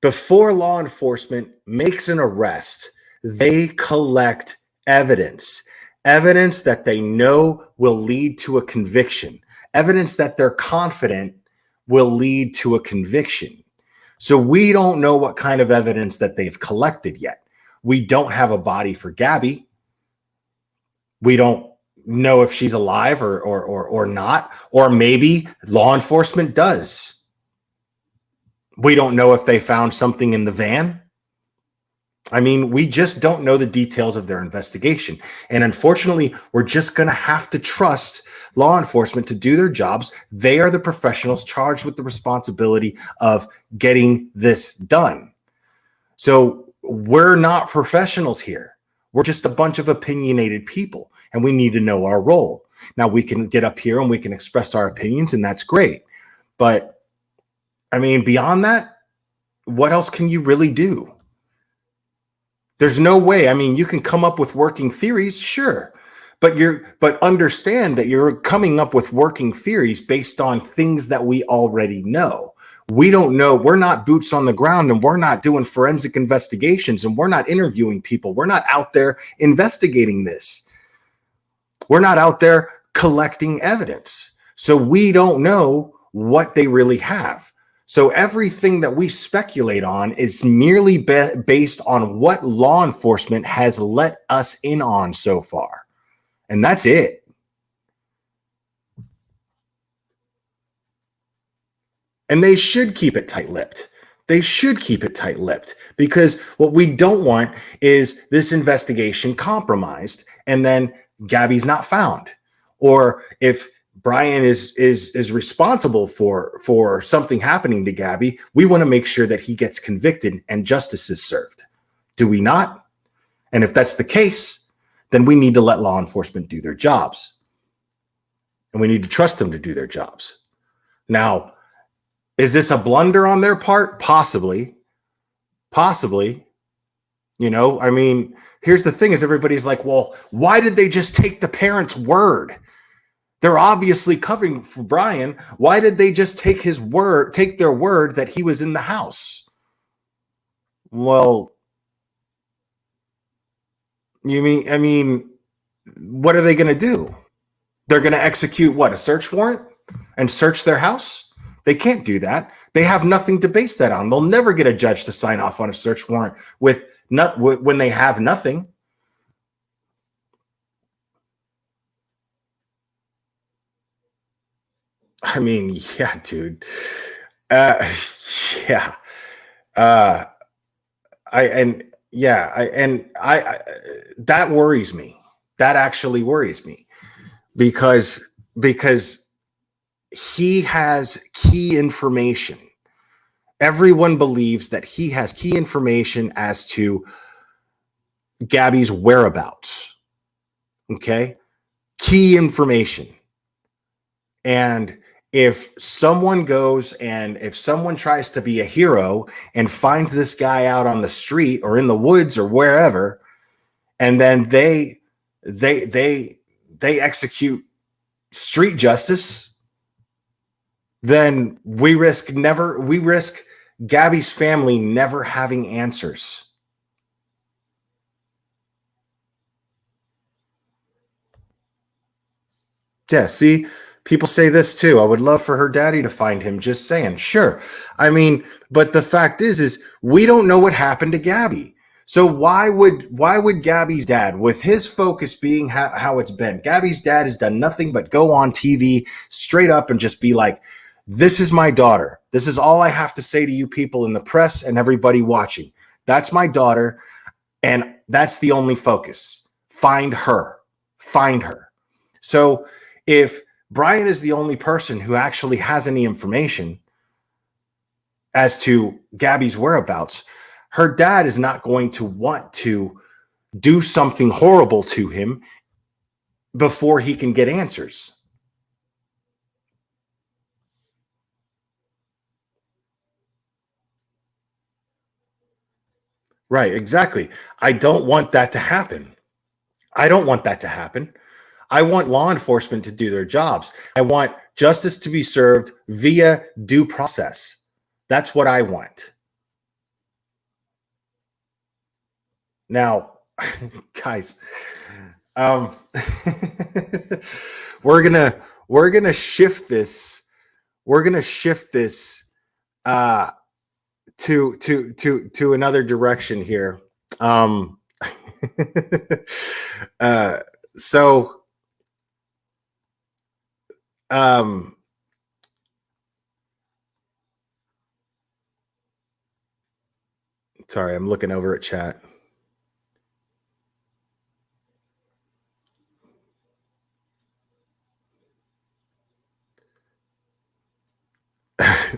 Before law enforcement makes an arrest, they collect evidence that they know will lead to a conviction, evidence that they're confident will lead to a conviction. So we don't know what kind of evidence that they've collected yet. We don't have a body for Gabby. We don't know if she's alive or not, or maybe law enforcement does. We don't know if they found something in the van. I mean, we just don't know the details of their investigation. And unfortunately, we're just going to have to trust law enforcement to do their jobs. They are the professionals charged with the responsibility of getting this done. So we're not professionals here. We're just a bunch of opinionated people, and we need to know our role. Now, we can get up here and we can express our opinions, and that's great. But I mean, beyond that, what else can you really do? There's no way. I mean, you can come up with working theories, sure, but understand that you're coming up with working theories based on things that we already know. We don't know. We're not boots on the ground, and we're not doing forensic investigations, and we're not interviewing people. We're not out there investigating this. We're not out there collecting evidence. So we don't know what they really have. So everything that we speculate on is merely based on what law enforcement has let us in on so far. And that's it. And they should keep it tight-lipped. They should keep it tight-lipped, because what we don't want is this investigation compromised and then Gabby's not found. Or if Brian is responsible for something happening to Gabby, we want to make sure that he gets convicted and justice is served. Do we not? And if that's the case, then we need to let law enforcement do their jobs. And we need to trust them to do their jobs. Now, is this a blunder on their part? Possibly. Possibly. I mean, here's the thing is everybody's like, well, why did they just take the parents' word? They're obviously covering for Brian. Why did they just take their word that he was in the house? Well, I mean, what are they going to do? They're going to execute a search warrant and search their house? They can't do that. They have nothing to base that on. They'll never get a judge to sign off on a search warrant when they have nothing. I mean, yeah, dude. Yeah. I that worries me. That actually worries me because he has key information. Everyone believes that he has key information as to Gabby's whereabouts. Okay? Key information. And if someone goes and if someone tries to be a hero and finds this guy out on the street or in the woods or wherever, and then they execute street justice, then we risk Gabby's family never having answers. Yeah, see, people say this too. I would love for her daddy to find him. Just saying. Sure. I mean, but the fact is we don't know what happened to Gabby. So why would Gabby's dad, with his focus being how it's been, Gabby's dad has done nothing but go on TV straight up and just be like, this is my daughter. This is all I have to say to you people in the press and everybody watching. That's my daughter. And that's the only focus. Find her. Find her. So if Brian is the only person who actually has any information as to Gabby's whereabouts, her dad is not going to want to do something horrible to him before he can get answers. Right, exactly. I don't want that to happen. I don't want that to happen. I want law enforcement to do their jobs. I want justice to be served via due process. That's what I want. Now, guys, we're gonna shift this. We're gonna shift this to another direction here. Sorry, I'm looking over at chat.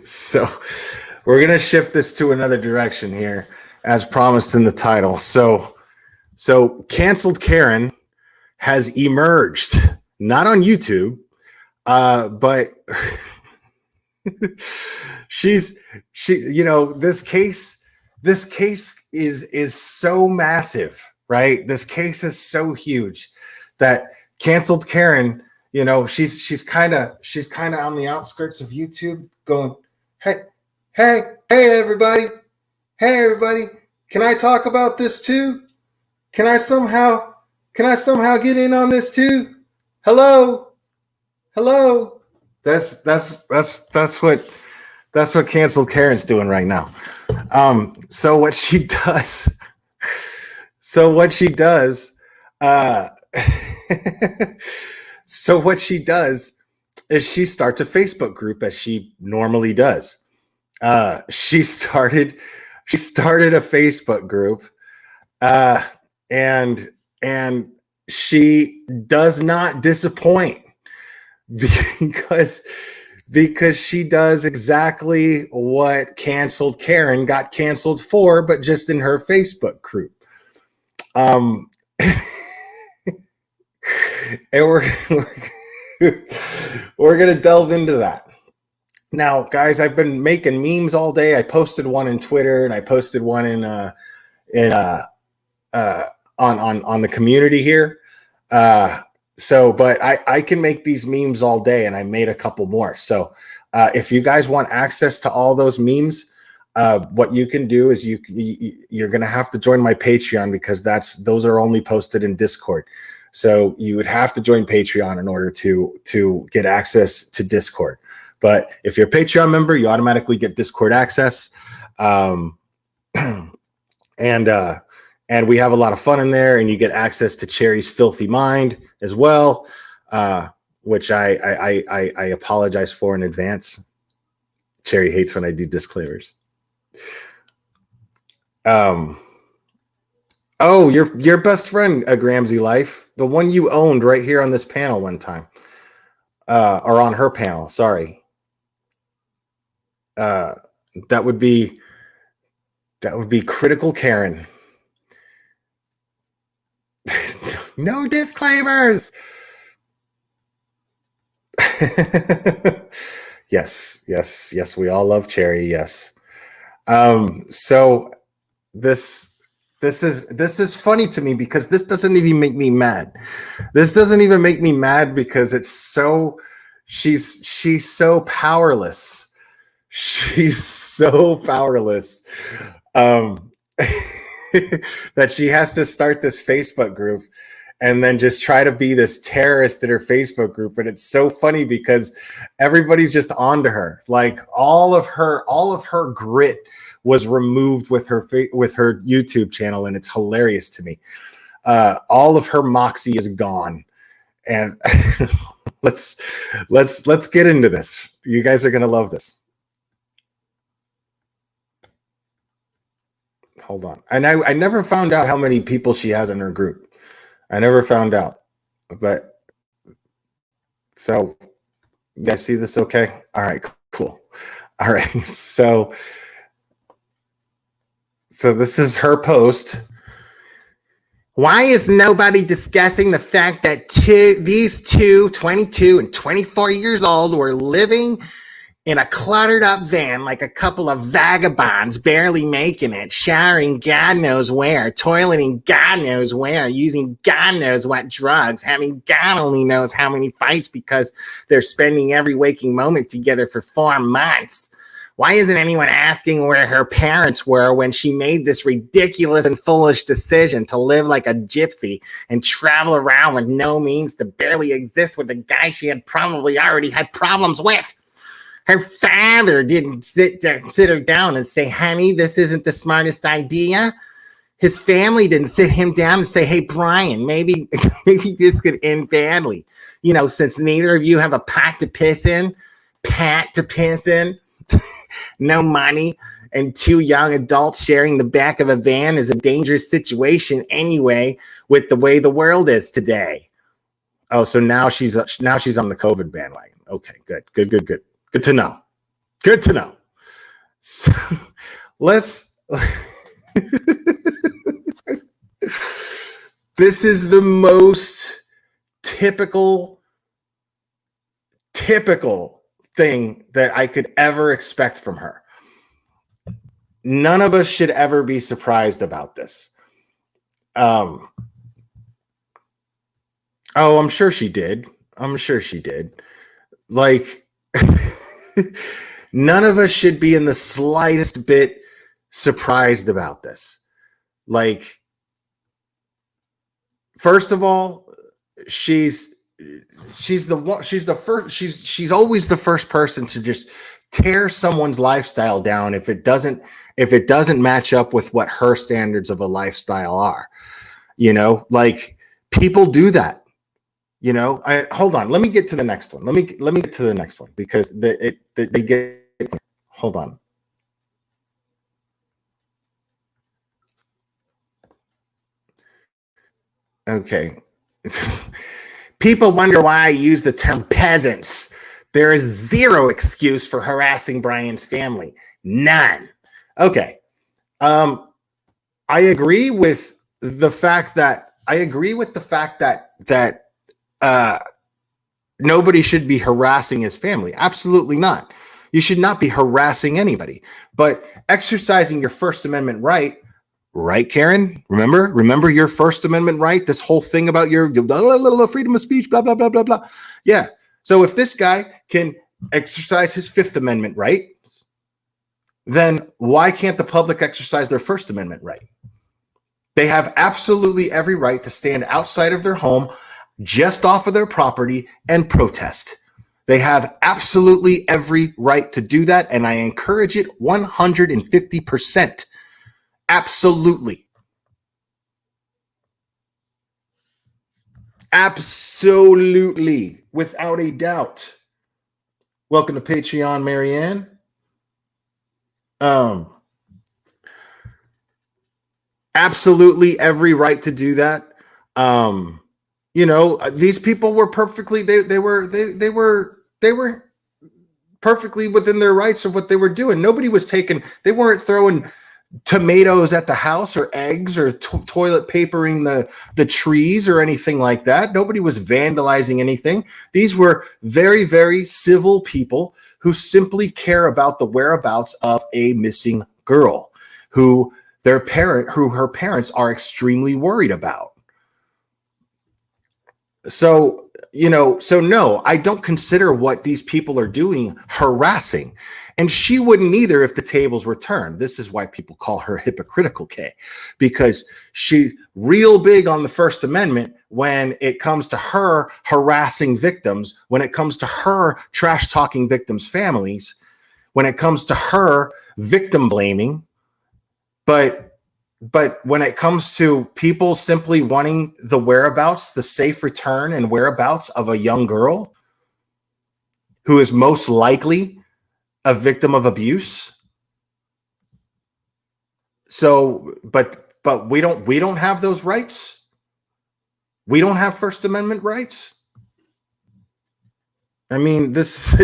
So we're going to shift this to another direction here, as promised in the title. So Canceled Karen has emerged, not on YouTube, but this case is so massive, right? This case is so huge that Canceled Karen, she's kind of on the outskirts of YouTube going, hey everybody, can I talk about this too? Can I somehow get in on this too? Hello. That's what Canceled Karen's doing right now. So what she does is she starts a Facebook group, as she normally does. She started a Facebook group, and she does not disappoint because she does exactly what Canceled Karen got canceled for, but just in her Facebook group. And we're gonna delve into that. Now, guys, I've been making memes all day. I posted one in Twitter and I posted one on the community here. But I can make these memes all day, and I made a couple more. So if you guys want access to all those memes, what you can do is you're going to have to join my Patreon, because those are only posted in Discord. So you would have to join Patreon in order to get access to Discord. But if you're a Patreon member, you automatically get Discord access. And we have a lot of fun in there, and you get access to Cherry's Filthy Mind as well, which I apologize for in advance. Cherry hates when I do disclaimers. Um, oh, your best friend, a Gramsci Life, the one you owned right here on this panel one time, or on her panel. Sorry. That would be Critical Karen. No disclaimers. Yes. We all love Cherry. Yes. So this is funny to me because this doesn't even make me mad. This doesn't even make me mad because it's so she's so powerless. She's so powerless. That she has to start this Facebook group and then just try to be this terrorist in her Facebook group. And it's so funny because everybody's just onto her. Like all of her grit was removed with her YouTube channel, and it's hilarious to me. All of her moxie is gone. And let's get into this. You guys are gonna love this. Hold on. And I never found out how many people she has in her group. I never found out. But so you guys see this okay? All right, cool. All right. So this is her post. Why is nobody discussing the fact that these two, 22 and 24 years old, were living in a cluttered up van like a couple of vagabonds, barely making it, showering God knows where, toileting God knows where, using God knows what drugs, having God only knows how many fights because they're spending every waking moment together for 4 months? Why isn't anyone asking where her parents were when she made this ridiculous and foolish decision to live like a gypsy and travel around with no means to barely exist with a guy she had probably already had problems with? Her father didn't sit her down and say, honey, this isn't the smartest idea. His family didn't sit him down and say, hey, Brian, maybe this could end badly. You know, since neither of you have a pat to piss in, no money, and 2 young adults sharing the back of a van is a dangerous situation anyway with the way the world is today. Oh, so now she's on the COVID bandwagon. Okay, good. Good to know. So let's. This is the most typical thing that I could ever expect from her. None of us should ever be surprised about this. Oh, I'm sure she did. Like, none of us should be in the slightest bit surprised about this. Like, first of all, she's always the first person to just tear someone's lifestyle down if it doesn't match up with what her standards of a lifestyle are. You know, like, people do that. You know, hold on. Let me get to the next one. Let me get to the next one because they get. Hold on. Okay. People wonder why I use the term peasants. There is zero excuse for harassing Brian's family. None. Okay. I agree with the fact that nobody should be harassing his family. Absolutely not. You should not be harassing anybody. But exercising your First Amendment right, Karen? Remember your First Amendment right? This whole thing about your freedom of speech, blah, blah, blah, blah, blah. Yeah. So if this guy can exercise his Fifth Amendment right, then why can't the public exercise their First Amendment right? They have absolutely every right to stand outside of their home, just off of their property, and protest. They have absolutely every right to do that, and I encourage it 150%. Absolutely. Absolutely. Without a doubt. Welcome to Patreon, Marianne. absolutely every right to do that. You know, these people were perfectly they were perfectly within their rights of what they were doing. Nobody was taking, they weren't throwing tomatoes at the house or eggs or toilet papering the trees or anything like that. Nobody was vandalizing anything. These were very, very civil people who simply care about the whereabouts of a missing girl who her parents are extremely worried about. So, you know, so no, I don't consider what these people are doing harassing. And she wouldn't either if the tables were turned. This is why people call her hypocritical K, because she's real big on the First Amendment when it comes to her harassing victims, when it comes to her trash talking victims' families, when it comes to her victim blaming. But when it comes to people simply wanting the whereabouts, the safe return and whereabouts of a young girl who is most likely a victim of abuse. So, but we don't have those rights. We don't have First Amendment rights. I mean, this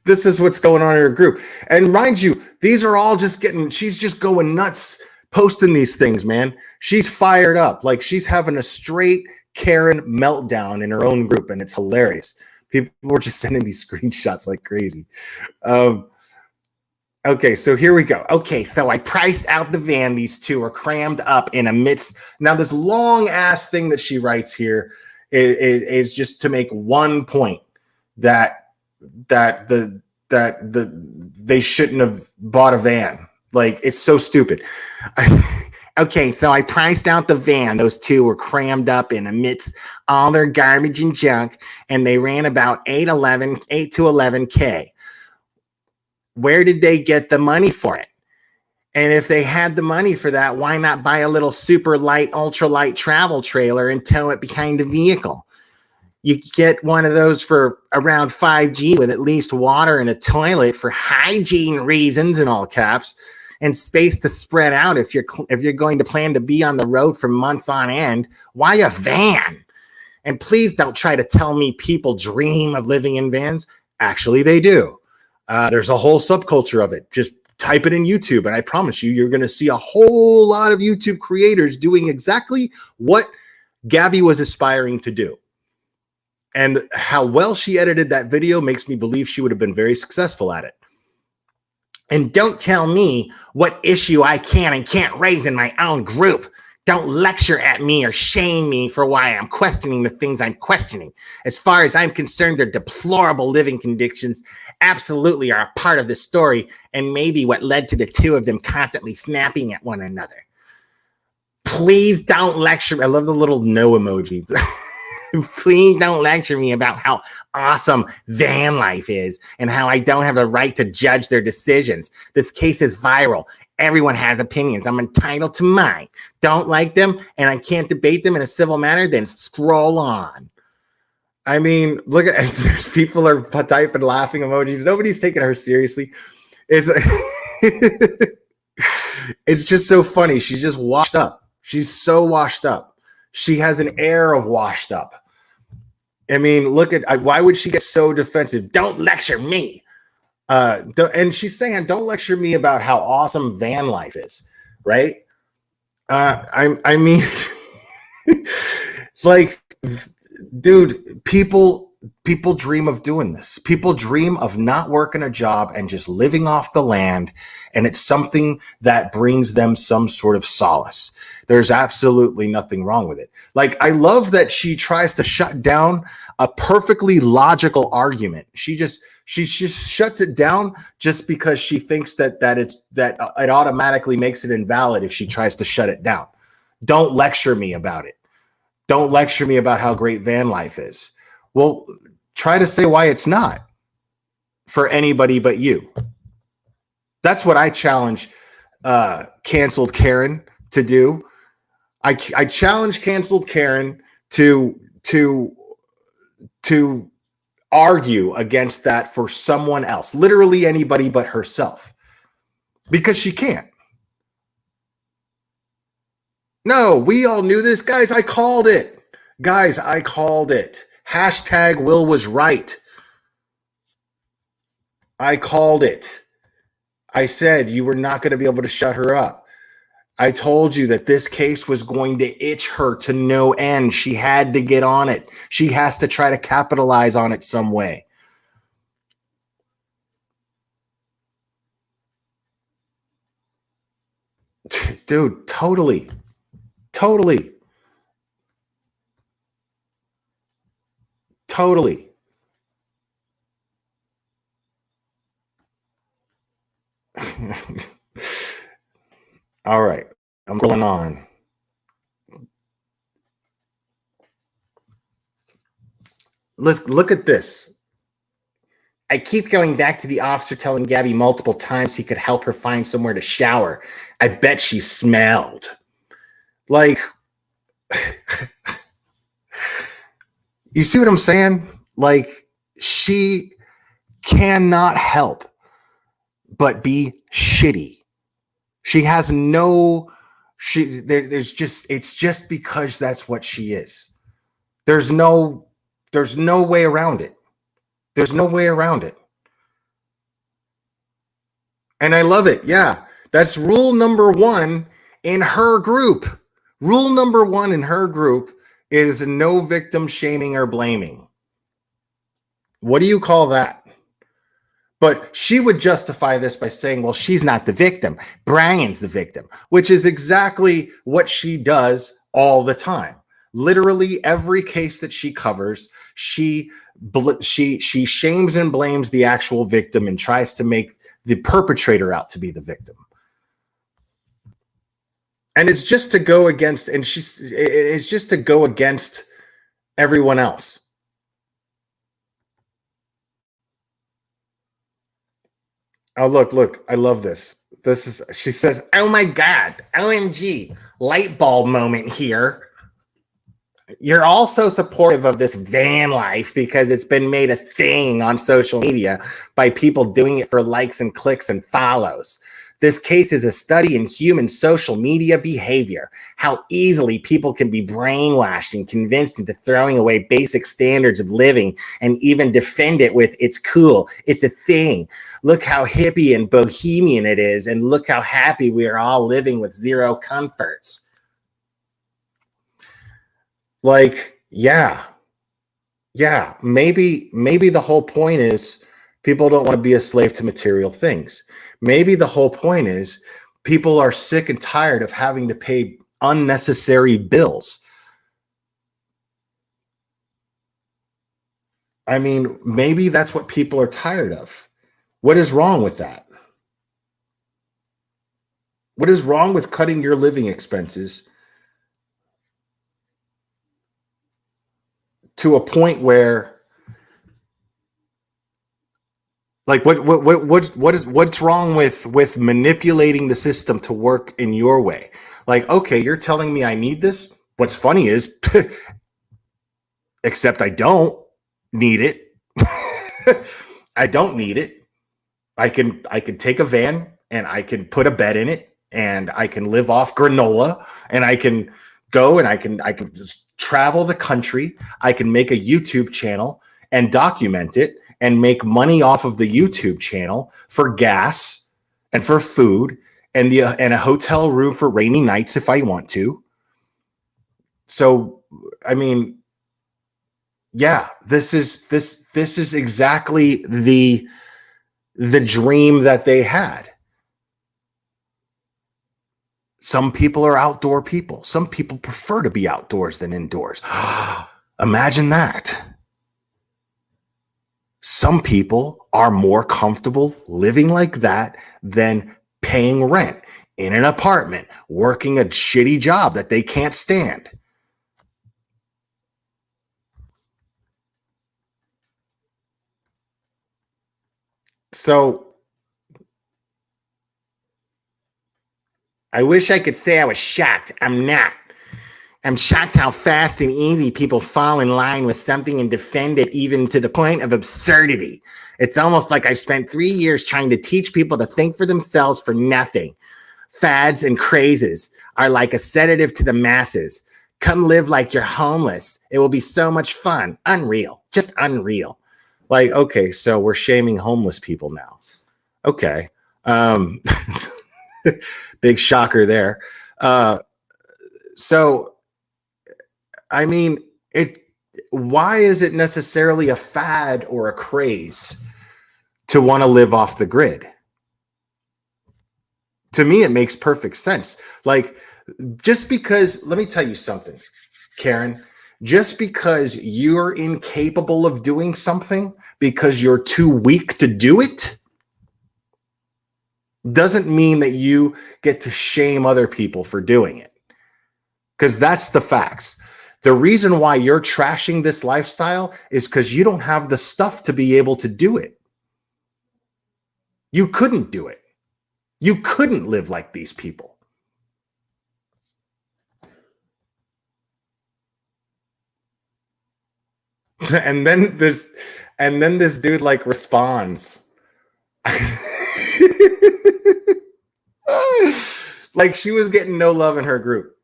is what's going on in her group. And mind you, these are all just she's just going nuts posting these things, man. She's fired up. Like she's having a straight Karen meltdown in her own group, and it's hilarious. People were just sending me screenshots like crazy. Okay, so here we go. Okay, so I priced out the van. These two are crammed up in a midst. Now, this long ass thing that she writes here is just to make one point that they shouldn't have bought a van. Like, it's so stupid. Okay, so I priced out the van. Those two were crammed up in amidst all their garbage and junk, and they ran about 8 to 11K. Where did they get the money for it? And if they had the money for that, why not buy a little super light, ultra light travel trailer and tow it behind a vehicle? You get one of those for around $5,000 with at least water and a toilet for hygiene reasons, in all caps, and space to spread out if you're going to plan to be on the road for months on end. Why a van? And please don't try to tell me people dream of living in vans. Actually, they do. There's a whole subculture of it. Just type it in YouTube, and I promise you, you're going to see a whole lot of YouTube creators doing exactly what Gabby was aspiring to do. And how well she edited that video makes me believe she would have been very successful at it. And don't tell me what issue I can and can't raise in my own group. Don't lecture at me or shame me for why I'm questioning the things I'm questioning. As far as I'm concerned, their deplorable living conditions absolutely are a part of the story and maybe what led to the two of them constantly snapping at one another. Please don't lecture. I love the little no emojis. Please don't lecture me about how awesome van life is and how I don't have a right to judge their decisions. This case is viral. Everyone has opinions. I'm entitled to mine. Don't like them and I can't debate them in a civil manner, then scroll on. I mean, look at there's people are typing laughing emojis. Nobody's taking her seriously. It's it's just so funny. She's just washed up. She's so washed up. She has an air of washed up. I mean, look at why would she get so defensive? Don't lecture me. And she's saying, don't lecture me about how awesome van life is, right? I mean, it's like, dude, people dream of doing this. People dream of not working a job and just living off the land, and it's something that brings them some sort of solace. There's absolutely nothing wrong with it. Like, I love that she tries to shut down a perfectly logical argument. She just shuts it down just because she thinks that it automatically makes it invalid if she tries to shut it down. Don't lecture me about it. Don't lecture me about how great van life is. Well, try to say why it's not for anybody but you. That's what I challenge canceled Karen to do. I challenge canceled Karen to argue against that for someone else, literally anybody but herself, because she can't. No, we all knew this. Guys, I called it. Guys, I called it. Hashtag Will was right. I called it. I said you were not going to be able to shut her up. I told you that this case was going to itch her to no end. She had to get on it. She has to try to capitalize on it some way. Dude, totally. Totally. Totally. All right. I'm going on. Let's look at this. I keep going back to the officer telling Gabby multiple times he could help her find somewhere to shower. I bet she smelled. Like, you see what I'm saying? Like, she cannot help but be shitty. She has no, there's just, it's just because that's what she is. There's no way around it. There's no way around it. And I love it. Yeah. That's rule number 1 in her group. Rule number 1 in her group is no victim shaming or blaming. What do you call that? But she would justify this by saying, well, she's not the victim. Brian's the victim, which is exactly what she does all the time. Literally every case that she covers, she shames and blames the actual victim and tries to make the perpetrator out to be the victim. And it's just to go against, it's just to go against everyone else. Oh, look, I love this. She says, oh my God, OMG, light bulb moment here. You're also supportive of this van life because it's been made a thing on social media by people doing it for likes and clicks and follows. This case is a study in human social media behavior, how easily people can be brainwashed and convinced into throwing away basic standards of living and even defend it with it's cool, it's a thing. Look how hippie and bohemian it is, and look how happy we are all living with zero comforts. Like, yeah, maybe the whole point is people don't want to be a slave to material things. Maybe the whole point is people are sick and tired of having to pay unnecessary bills. I mean, maybe that's what people are tired of. What is wrong with that? What is wrong with cutting your living expenses to a point where, like, what's wrong with manipulating the system to work in your way? Like, okay, you're telling me I need this. What's funny is, except I don't need it. I don't need it. I can take a van and I can put a bed in it and I can live off granola and I can go and I can just travel the country. I can make a YouTube channel and document it and make money off of the YouTube channel for gas and for food and a hotel room for rainy nights if I want to. So, I mean, yeah, this is exactly the dream that they had. Some people are outdoor people. Some people prefer to be outdoors than indoors. Imagine that. Some people are more comfortable living like that than paying rent in an apartment, working a shitty job that they can't stand. So I wish I could say I was shocked. I'm not. I'm shocked how fast and easy people fall in line with something and defend it even to the point of absurdity. It's almost like I spent 3 years trying to teach people to think for themselves for nothing. Fads and crazes. are like a sedative to the masses. Come live like you're homeless. It will be so much fun. Unreal. Just unreal. Like, okay, so we're shaming homeless people now. Okay. Big shocker there. So, I mean, why is it necessarily a fad or a craze to want to live off the grid? To me, it makes perfect sense. Like, just because, let me tell you something, Karen, just because you're incapable of doing something because you're too weak to do it doesn't mean that you get to shame other people for doing it. Because that's the facts. The reason why you're trashing this lifestyle is because you don't have the stuff to be able to do it. You couldn't do it. You couldn't live like these people. And then this dude like responds. Like she was getting no love in her group.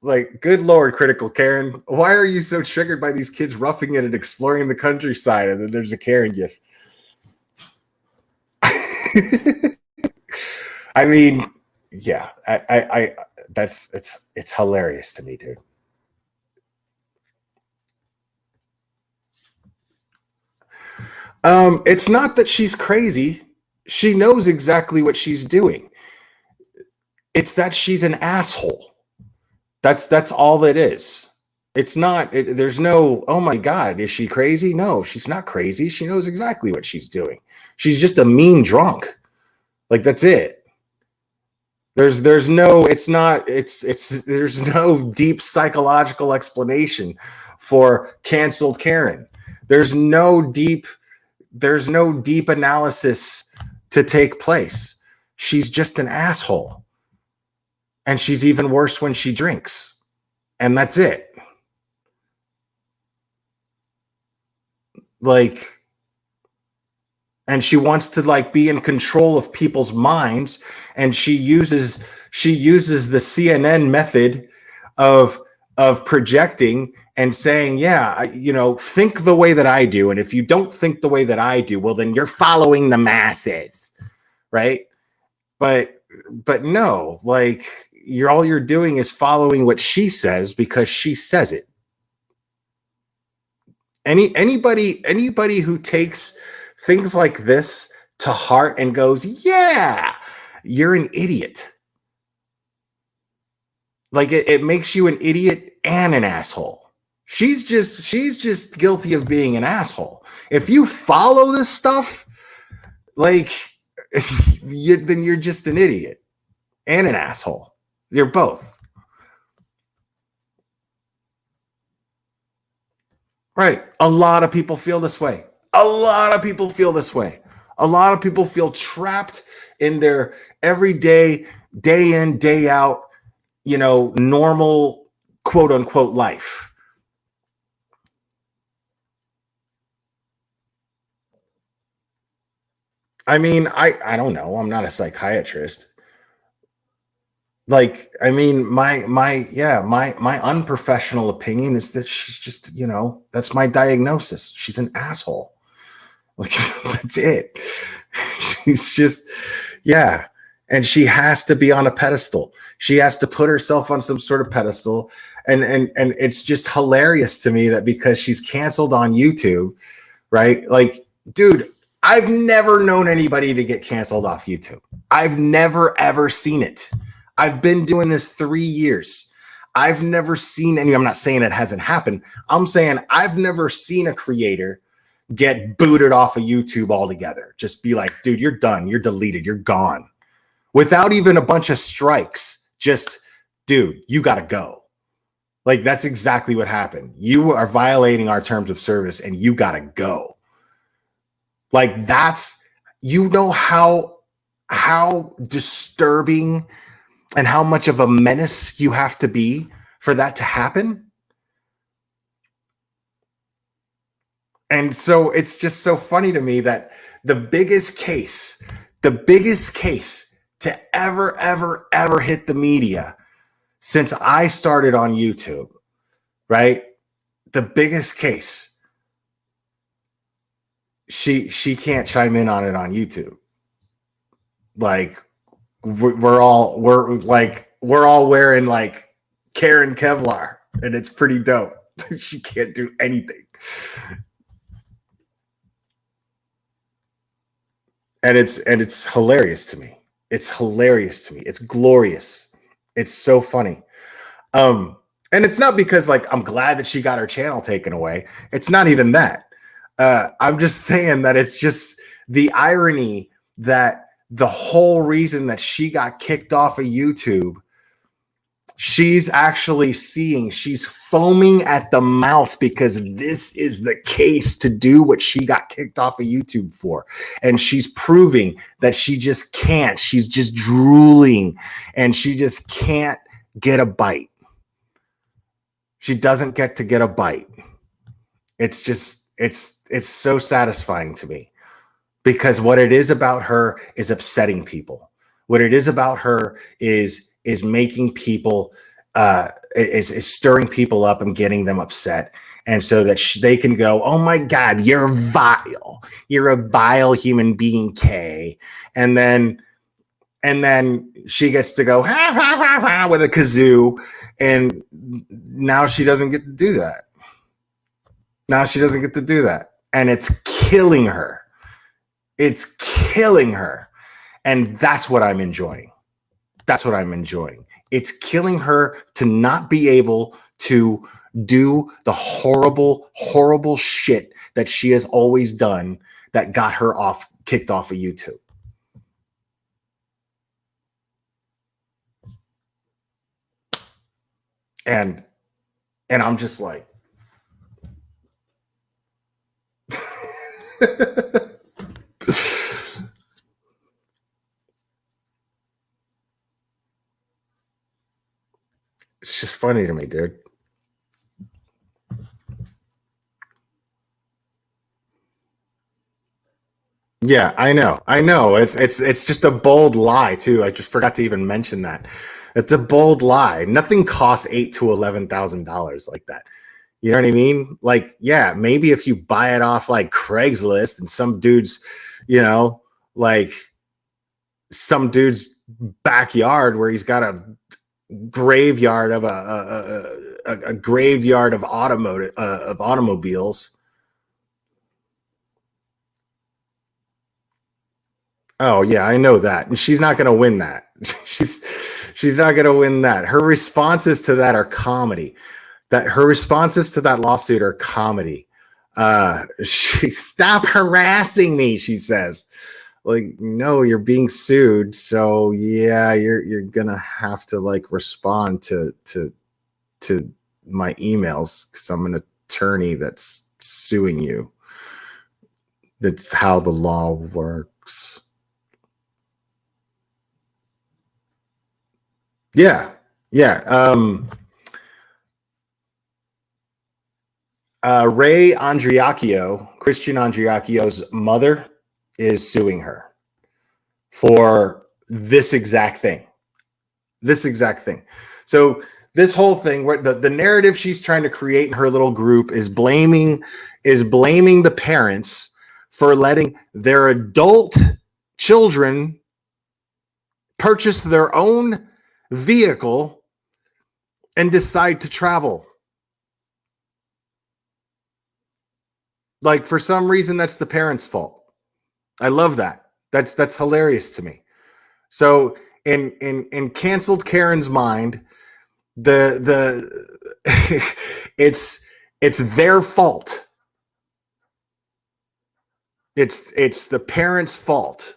Like, good Lord, Critical Karen, why are you so triggered by these kids roughing it and exploring the countryside? And then there's a Karen gif. I mean, yeah, it's hilarious to me, dude. It's not that she's crazy. She knows exactly what she's doing. It's that she's an asshole. That's all it is. It's not, there's no, oh my God, is she crazy? No, she's not crazy. She knows exactly what she's doing. She's just a mean drunk. Like, that's it. There's no, it's not, there's no deep psychological explanation for canceled Karen. There's no deep analysis to take place. She's just an asshole. And she's even worse when she drinks. And that's it. Like, and she wants to like be in control of people's minds, and she uses the CNN method of projecting and saying, yeah, think the way that I do, and if you don't think the way that I do, well, then you're following the masses, right? But no, like, all you're doing is following what she says because she says it. Anybody who takes things like this to heart and goes, yeah, you're an idiot. Like, it makes you an idiot and an asshole. She's just guilty of being an asshole. If you follow this stuff, like, then you're just an idiot and an asshole. You're both. Right. A lot of people feel this way. A lot of people feel this way. A lot of people feel trapped in their everyday, day in, day out, normal, quote unquote, life. I mean, I don't know. I'm not a psychiatrist. Like, I mean, my unprofessional opinion is that she's just, that's my diagnosis. She's an asshole. Like, that's it. She's just, yeah. And she has to be on a pedestal. She has to put herself on some sort of pedestal. And it's just hilarious to me that because she's canceled on YouTube, right? Like, dude, I've never known anybody to get canceled off YouTube. I've never, ever seen it. I've been doing this 3 years. I've never seen any, I'm not saying it hasn't happened. I'm saying I've never seen a creator get booted off of YouTube altogether. Just be like, dude, you're done. You're deleted. You're gone. Without even a bunch of strikes. Just, dude, you got to go. Like, that's exactly what happened. You are violating our terms of service and you got to go. Like, that's, how disturbing and how much of a menace you have to be for that to happen. And so it's just so funny to me that the biggest case to ever hit the media since I started on YouTube, right? The biggest case. She can't chime in on it on YouTube. Like we're all wearing like Karen Kevlar, and it's pretty dope. She can't do anything. And it's hilarious to me. It's hilarious to me. It's glorious. It's so funny. And it's not because like I'm glad that she got her channel taken away. It's not even that. I'm just saying that it's just the irony that the whole reason that she got kicked off of YouTube, she's actually she's foaming at the mouth because this is the case to do what she got kicked off of YouTube for. And she's proving that she just can't. She's just drooling and she just can't get a bite. She doesn't get to get a bite. It's just, it's so satisfying to me because what it is about her is upsetting people. What it is about her is making people, is stirring people up and getting them upset. And so that they can go, oh my God, you're vile. You're a vile human being, Kay. And then she gets to go, ha, ha, ha, ha, with a kazoo. And now she doesn't get to do that. Now she doesn't get to do that. And it's killing her. It's killing her. And that's what I'm enjoying. That's what I'm enjoying. It's killing her to not be able to do the horrible, horrible shit that she has always done that got her kicked off of YouTube. And I'm just like, it's just funny to me, dude. Yeah, I know. It's just a bold lie too. I just forgot to even mention that. It's a bold lie. Nothing costs $8,000 to $11,000 like that. You know what I mean? Like, yeah, maybe if you buy it off like Craigslist and some dude's, like some dude's backyard where he's got a graveyard of a graveyard of automobiles. Oh yeah, I know that. And she's not going to win that. She's not going to win that. Her responses to that are comedy. Her responses to that lawsuit are comedy. Stop harassing me, she says. Like, no, you're being sued. So yeah, you're going to have to like respond to my emails because I'm an attorney that's suing you. That's how the law works. Yeah. Ray Andriacchio, Christian Andriacchio's mother, is suing her for this exact thing. So this whole thing, where the narrative she's trying to create in her little group is blaming the parents for letting their adult children purchase their own vehicle and decide to travel. Like, for some reason, that's the parents' fault. I love that. That's hilarious to me. So in canceled Karen's mind, the it's their fault. It's the parents' fault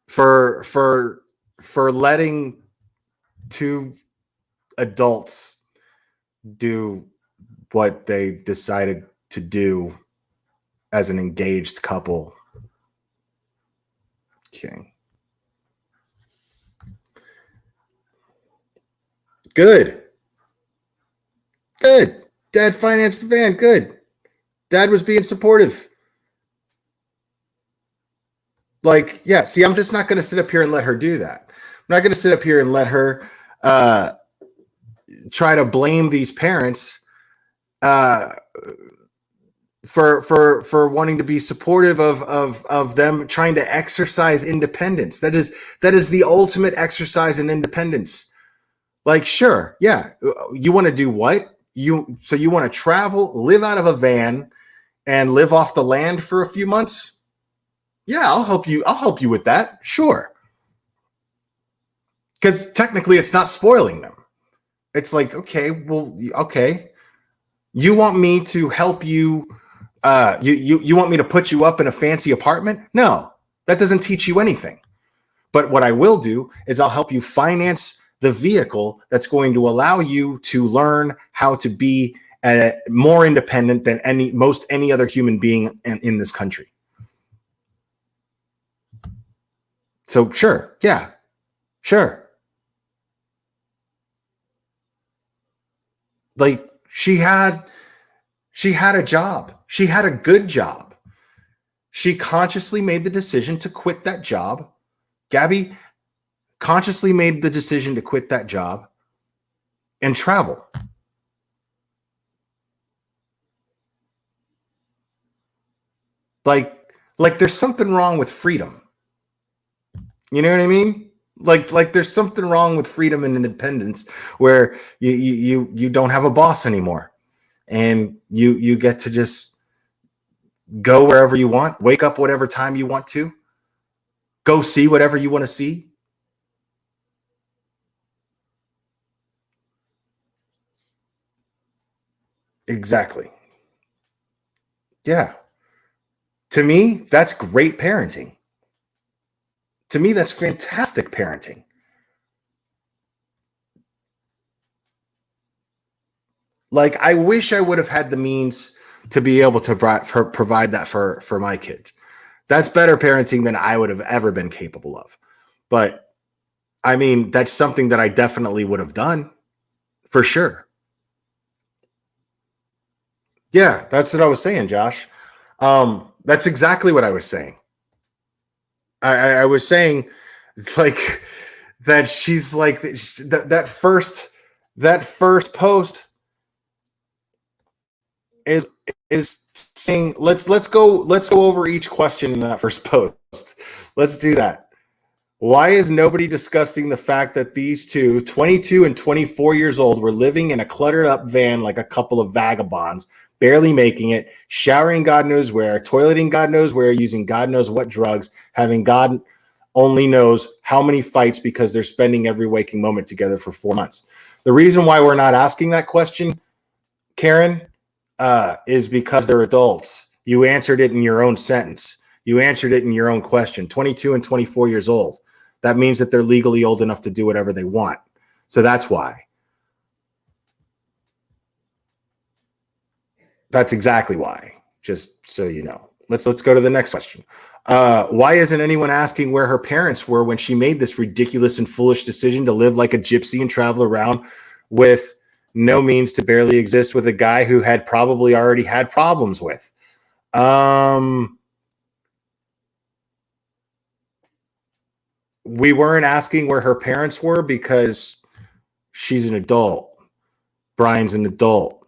for letting two adults do what they decided to do as an engaged couple. Okay. Good. Dad financed the van. Good. Dad was being supportive. Like, yeah, see, I'm just not going to sit up here and let her do that. I'm not going to sit up here and let her try to blame these parents for wanting to be supportive of them trying to exercise independence. That is the ultimate exercise in independence. Like, sure, yeah, you want to do what? You want to travel, live out of a van, and live off the land for a few months? Yeah, I'll help you with that. Sure. Because technically it's not spoiling them. It's like, okay, well, okay. You want me to help you you want me to put you up in a fancy apartment? No, that doesn't teach you anything. But what I will do is I'll help you finance the vehicle that's going to allow you to learn how to be more independent than any other human being in this country. So sure, yeah, sure. Like she had a job. She had a good job. She consciously made the decision to quit that job. Gabby consciously made the decision to quit that job and travel. Like there's something wrong with freedom. You know what I mean? Like there's something wrong with freedom and independence where you don't have a boss anymore, and you get to just go wherever you want, wake up whatever time you want to, go see whatever you want to see. Exactly. Yeah. To me, that's great parenting. To me, that's fantastic parenting. Like, I wish I would have had the means to be able to provide that for my kids. That's better parenting than I would have ever been capable of. But I mean, that's something that I definitely would have done for sure. Yeah, that's what I was saying, Josh. That's exactly what I was saying. I was saying, like, that she's like that first post is saying let's go over each question in that first post. Let's do that. Why is nobody discussing the fact that these two, 22 and 24 years old, were living in a cluttered up van like a couple of vagabonds, barely making it, showering God knows where, toileting God knows where, using God knows what drugs, having God only knows how many fights because they're spending every waking moment together for 4 months? The reason why we're not asking that question, Karen, is because they're adults. You answered it in your own sentence. You answered it in your own question. 22 and 24 years old. That means that they're legally old enough to do whatever they want. So that's why. That's exactly why. Just so you know. Let's go to the next question. Why isn't anyone asking where her parents were when she made this ridiculous and foolish decision to live like a gypsy and travel around with no means to barely exist with a guy who had probably already had problems with? We weren't asking where her parents were because she's an adult. Brian's an adult.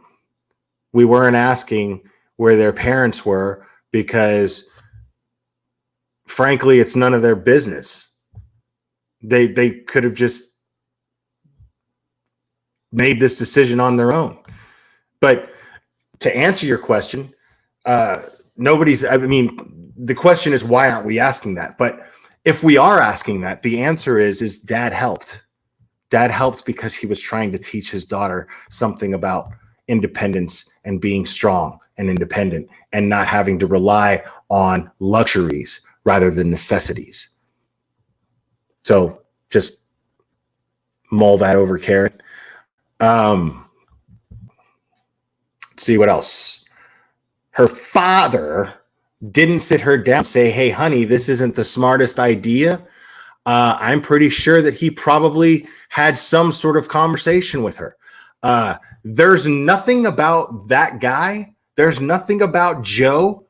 We weren't asking where their parents were because, frankly, it's none of their business. They could have just made this decision on their own. But to answer your question, the question is, why aren't we asking that? But if we are asking that, the answer is dad helped. Dad helped because he was trying to teach his daughter something about independence and being strong and independent and not having to rely on luxuries rather than necessities. So just mull that over, Karen. Let's see what else. Her father didn't sit her down and say, hey, honey, this isn't the smartest idea. I'm pretty sure that he probably had some sort of conversation with her. There's nothing about that guy. There's nothing about Joe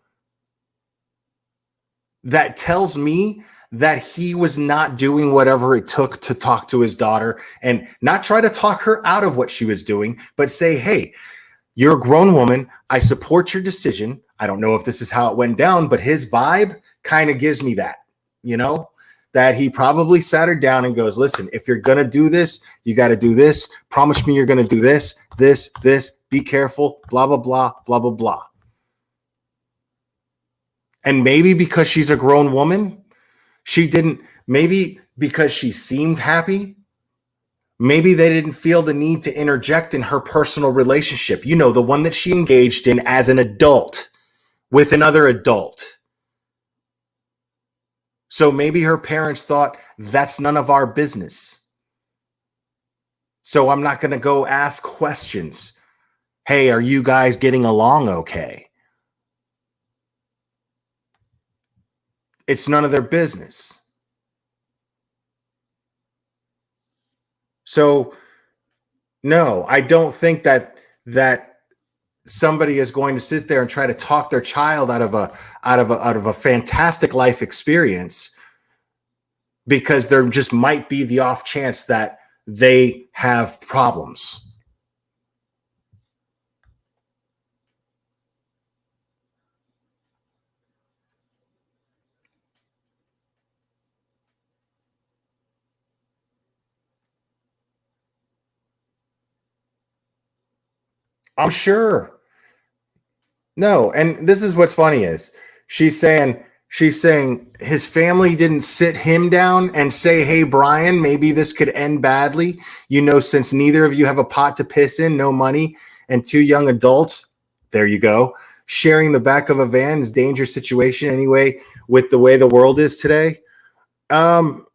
that tells me that he was not doing whatever it took to talk to his daughter and not try to talk her out of what she was doing, but say, hey, you're a grown woman. I support your decision. I don't know if this is how it went down, but his vibe kind of gives me that, that he probably sat her down and goes, listen, if you're going to do this, you got to do this. Promise me you're going to do this, be careful, blah, blah, blah, blah, blah, blah. And maybe because she's a grown woman, maybe because she seemed happy, maybe they didn't feel the need to interject in her personal relationship. The one that she engaged in as an adult with another adult. So maybe her parents thought that's none of our business. So I'm not going to go ask questions. Hey, are you guys getting along okay? It's none of their business. So no, I don't think that somebody is going to sit there and try to talk their child out of a fantastic life experience because there just might be the off chance that they have problems. I'm sure. No, and this is what's funny is she's saying his family didn't sit him down and say, hey, Brian, maybe this could end badly. Since neither of you have a pot to piss in, no money, and two young adults, there you go, sharing the back of a van is a dangerous situation anyway with the way the world is today. Well,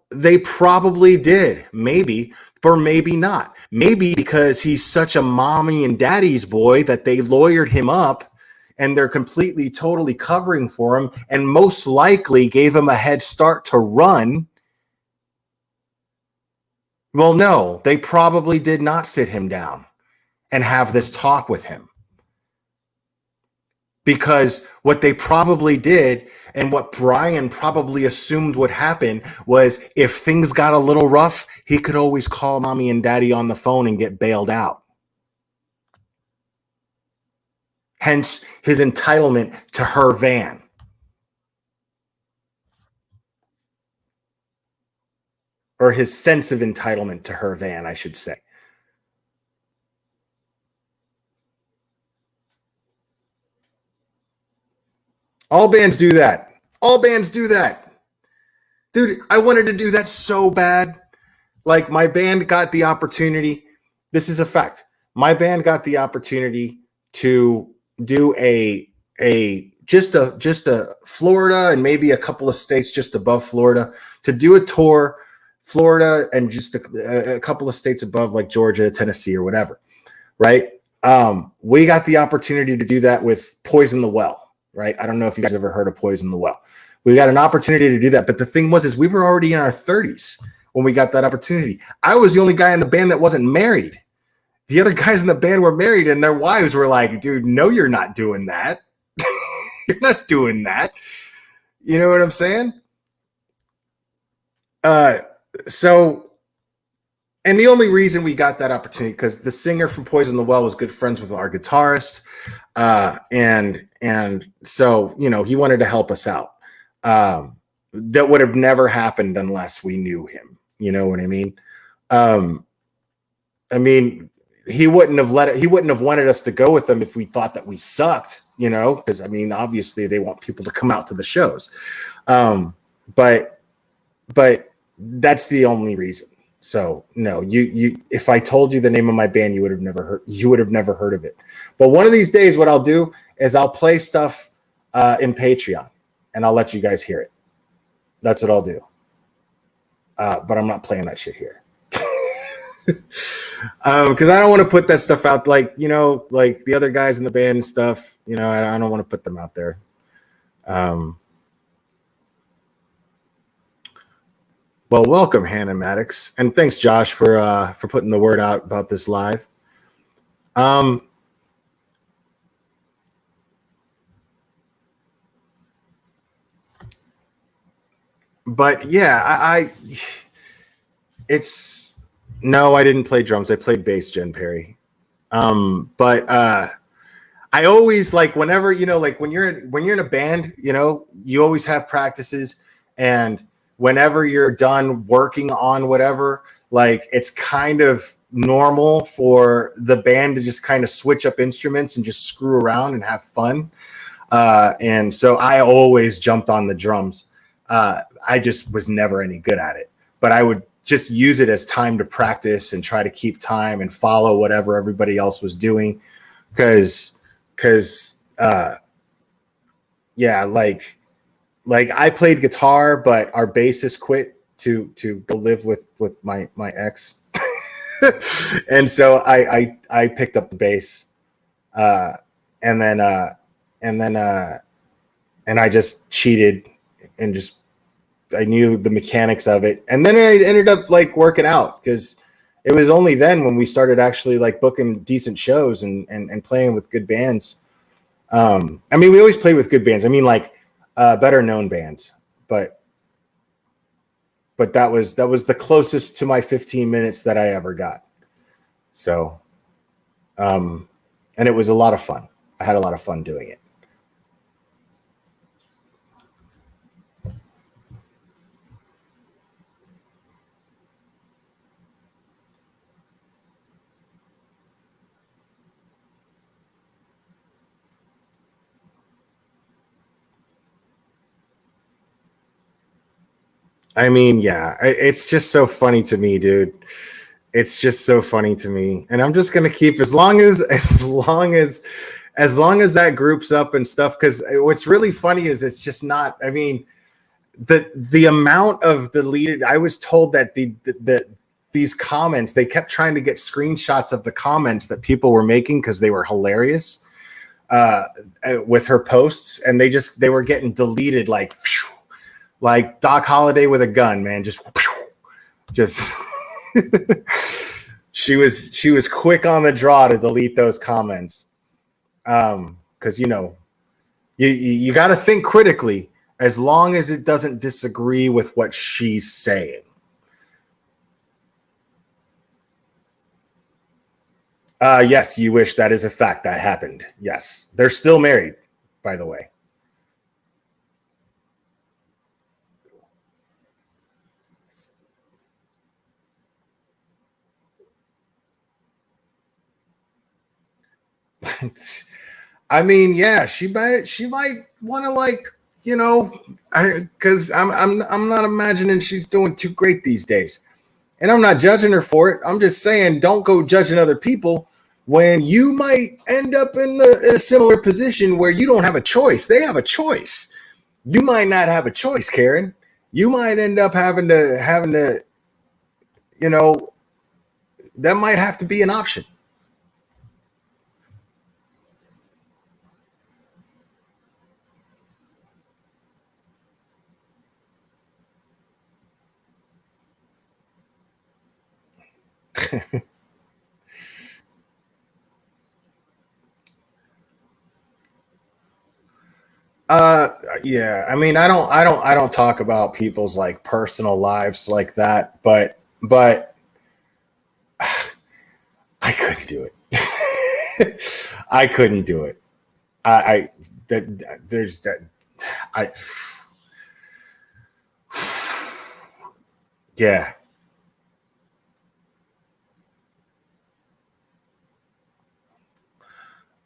they probably did, maybe, or maybe not. Maybe because he's such a mommy and daddy's boy that they lawyered him up and they're completely, totally covering for him and most likely gave him a head start to run. Well, no, they probably did not sit him down and have this talk with him. Because what they probably did and what Brian probably assumed would happen was if things got a little rough, he could always call mommy and daddy on the phone and get bailed out. Hence his entitlement to her van. Or his sense of entitlement to her van, I should say. All bands do that. All bands do that. Dude, I wanted to do that so bad. Like my band got the opportunity. This is a fact. My band got the opportunity to do just a Florida and maybe a couple of states just above Florida to do a tour, Florida and just a couple of states above like Georgia, Tennessee or whatever. Right. We got the opportunity to do that with Poison the Well. Right. I don't know if you guys ever heard of Poison the Well. We got an opportunity to do that. But the thing is we were already in our 30s when we got that opportunity. I was the only guy in the band that wasn't married. The other guys in the band were married and their wives were like, dude, no, you're not doing that. You're not doing that. You know what I'm saying? So, and the only reason we got that opportunity, because the singer from Poison the Well was good friends with our guitarist. And so, he wanted to help us out. That would have never happened unless we knew him. You know what I mean? He wouldn't have wanted us to go with them if we thought that we sucked, because obviously they want people to come out to the shows. But that's the only reason. So no, you if I told you the name of my band, you would have never heard of it. But one of these days, what I'll do is I'll play stuff in Patreon and I'll let you guys hear it. That's what I'll do. But I'm not playing that shit here. Because I don't want to put that stuff out like the other guys in the band and stuff. I don't want to put them out there. Well, welcome, Hannah Maddox, and thanks, Josh, for putting the word out about this live. but yeah, it's no, I didn't play drums. I played bass, Jen Perry. But I always like whenever, like when you're in a band, you always have practices, and whenever you're done working on whatever, like it's kind of normal for the band to just kind of switch up instruments and just screw around and have fun. And so I always jumped on the drums. I just was never any good at it, but I would just use it as time to practice and try to keep time and follow whatever everybody else was doing. Cause yeah, like I played guitar, but our bassist quit to go live with my ex. And so I picked up the bass, and I just cheated and just, I knew the mechanics of it. And then I ended up like working out, because it was only then when we started actually like booking decent shows and playing with good bands. I mean, we always played with good bands. I mean, like better known bands, but that was the closest to my 15 minutes that I ever got. So, and it was a lot of fun. I had a lot of fun doing it. I mean, yeah, it's just so funny to me, dude. It's just so funny to me, and I'm just gonna keep as long as that group's up and stuff. Because what's really funny is it's just not. I mean, the amount of deleted. I was told that these comments, they kept trying to get screenshots of the comments that people were making because they were hilarious with her posts, and they were getting deleted like. Like Doc Holliday with a gun, man. Just she was quick on the draw to delete those comments. Because you got to think critically, as long as it doesn't disagree with what she's saying. Yes, you wish. That is a fact. That happened. Yes, they're still married, by the way. I mean, yeah, she might want to, like, because I'm not imagining she's doing too great these days, and I'm not judging her for it. I'm just saying, don't go judging other people when you might end up in a similar position where you don't have a choice. They have a choice. You might not have a choice, Karen. You might end up having to, that might have to be an option. Yeah, I mean, I don't talk about people's like personal lives like that, but I couldn't do it. I couldn't do it. Yeah.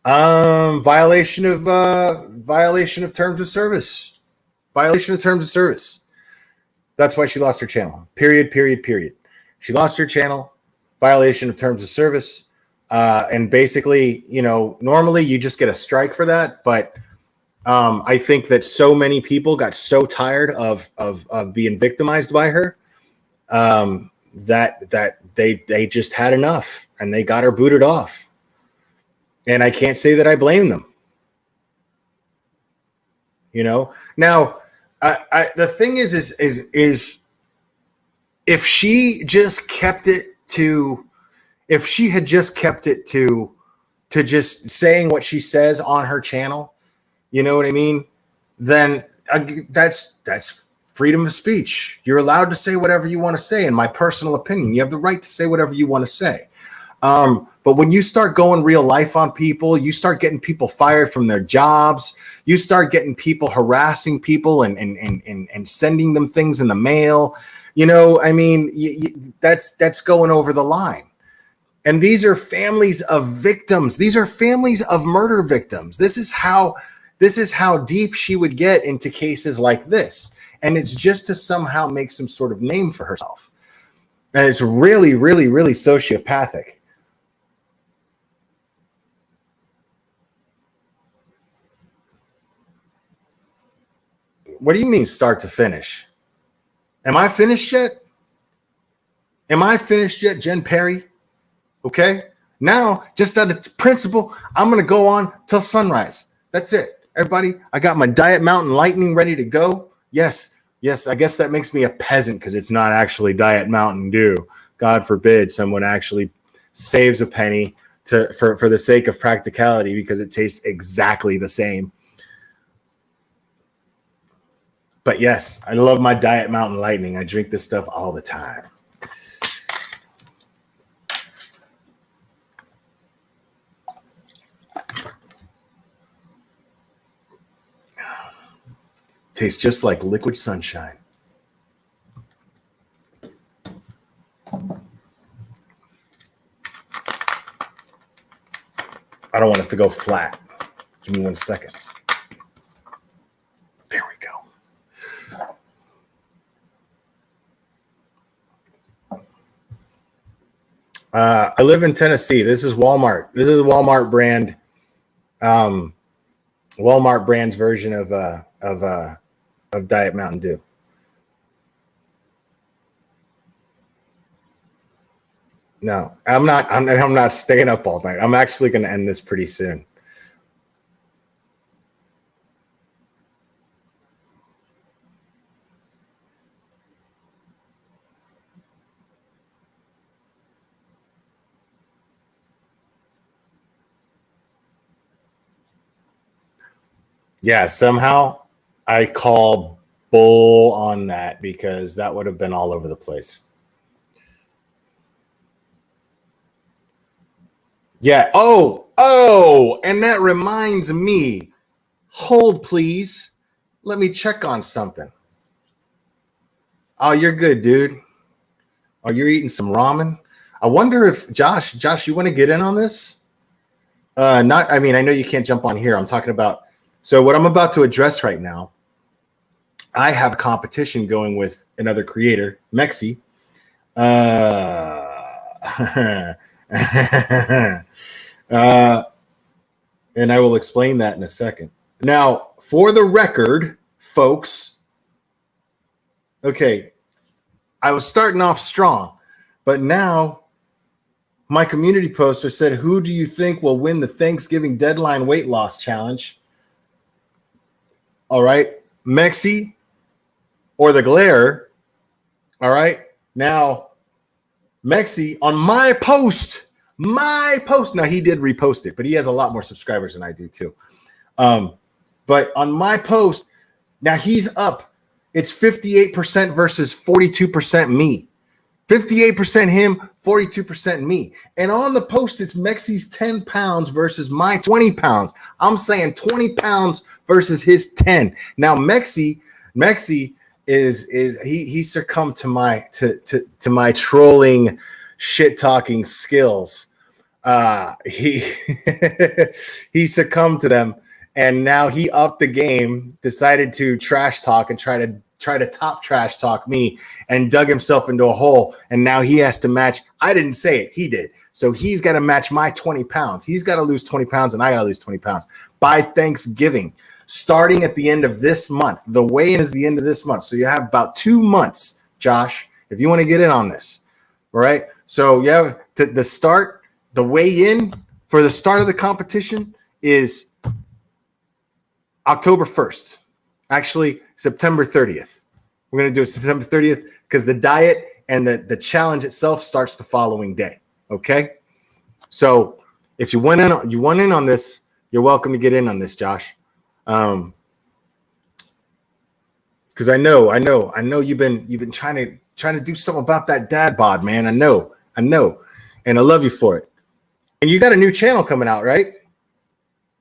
Violation of terms of service. Violation of terms of service. That's why she lost her channel. Period. She lost her channel. Violation of terms of service. And basically, normally you just get a strike for that, but I think that so many people got so tired of being victimized by her that they just had enough, and they got her booted off. And I can't say that I blame them. Now, the thing is if she just kept it to, if she had just kept it to just saying what she says on her channel, you know what I mean? Then that's freedom of speech. You're allowed to say whatever you want to say. In my personal opinion, you have the right to say whatever you want to say. But when you start going real life on people, you start getting people fired from their jobs. You start getting people harassing people and sending them things in the mail. You know, I mean, that's going over the line. And these are families of victims. These are families of murder victims. This is how deep she would get into cases like this. And it's just to somehow make some sort of name for herself. And it's really, really, really sociopathic. What do you mean start to finish? Am I finished yet? Am I finished yet, Jen Perry? Okay. Now, just out of principle, I'm going to go on till sunrise. That's it. Everybody, I got my Diet Mountain Lightning ready to go. Yes. I guess that makes me a peasant because it's not actually Diet Mountain Dew. God forbid someone actually saves a penny for the sake of practicality because it tastes exactly the same. But yes, I love my Diet Mountain Lightning. I drink this stuff all the time. Tastes just like liquid sunshine. I don't want it to go flat. Give me 1 second. There we go. I live in Tennessee. This is Walmart. This is a Walmart brand. Walmart brand's version of Diet Mountain Dew. No, I'm not staying up all night. I'm actually going to end this pretty soon. Yeah, somehow I call bull on that because that would have been all over the place. Yeah. Oh, and that reminds me. Hold, please. Let me check on something. Oh, you're good, dude. Oh, you're eating some ramen. I wonder if Josh, you want to get in on this? I know you can't jump on here. I'm talking about. So what I'm about to address right now, I have competition going with another creator, Mexi. And I will explain that in a second. Now, for the record, folks, okay, I was starting off strong, but now my community poster said, who do you think will win the Thanksgiving deadline weight loss challenge? All right, Mexi or the Glare. All right, now Mexi on my post. Now he did repost it, but he has a lot more subscribers than I do too. But on my post, now he's up. It's 58% versus 42% me. 58% him, 42% me. And on the post, it's Mexi's 10 pounds versus my 20 pounds. I'm saying 20 pounds versus his 10. Now Mexi is he succumbed to my trolling, shit talking skills. He succumbed to them, and now he upped the game, decided to trash talk and try to top trash talk me, and dug himself into a hole. And now he has to match. I didn't say it, he did. So he's got to match my 20 pounds. He's got to lose 20 pounds, and I got to lose 20 pounds by Thanksgiving, starting at the end of this month. The weigh-in is the end of this month. So you have about 2 months, Josh, if you want to get in on this. All right. So yeah, the weigh-in for the start of the competition is October 1st. Actually, September 30th. We're going to do it September 30th because the diet and the challenge itself starts the following day. Okay? So if you want in on this, you're welcome to get in on this, Josh. Because I know you've been trying to do something about that dad bod, man. I know, and I love you for it. And you got a new channel coming out, right?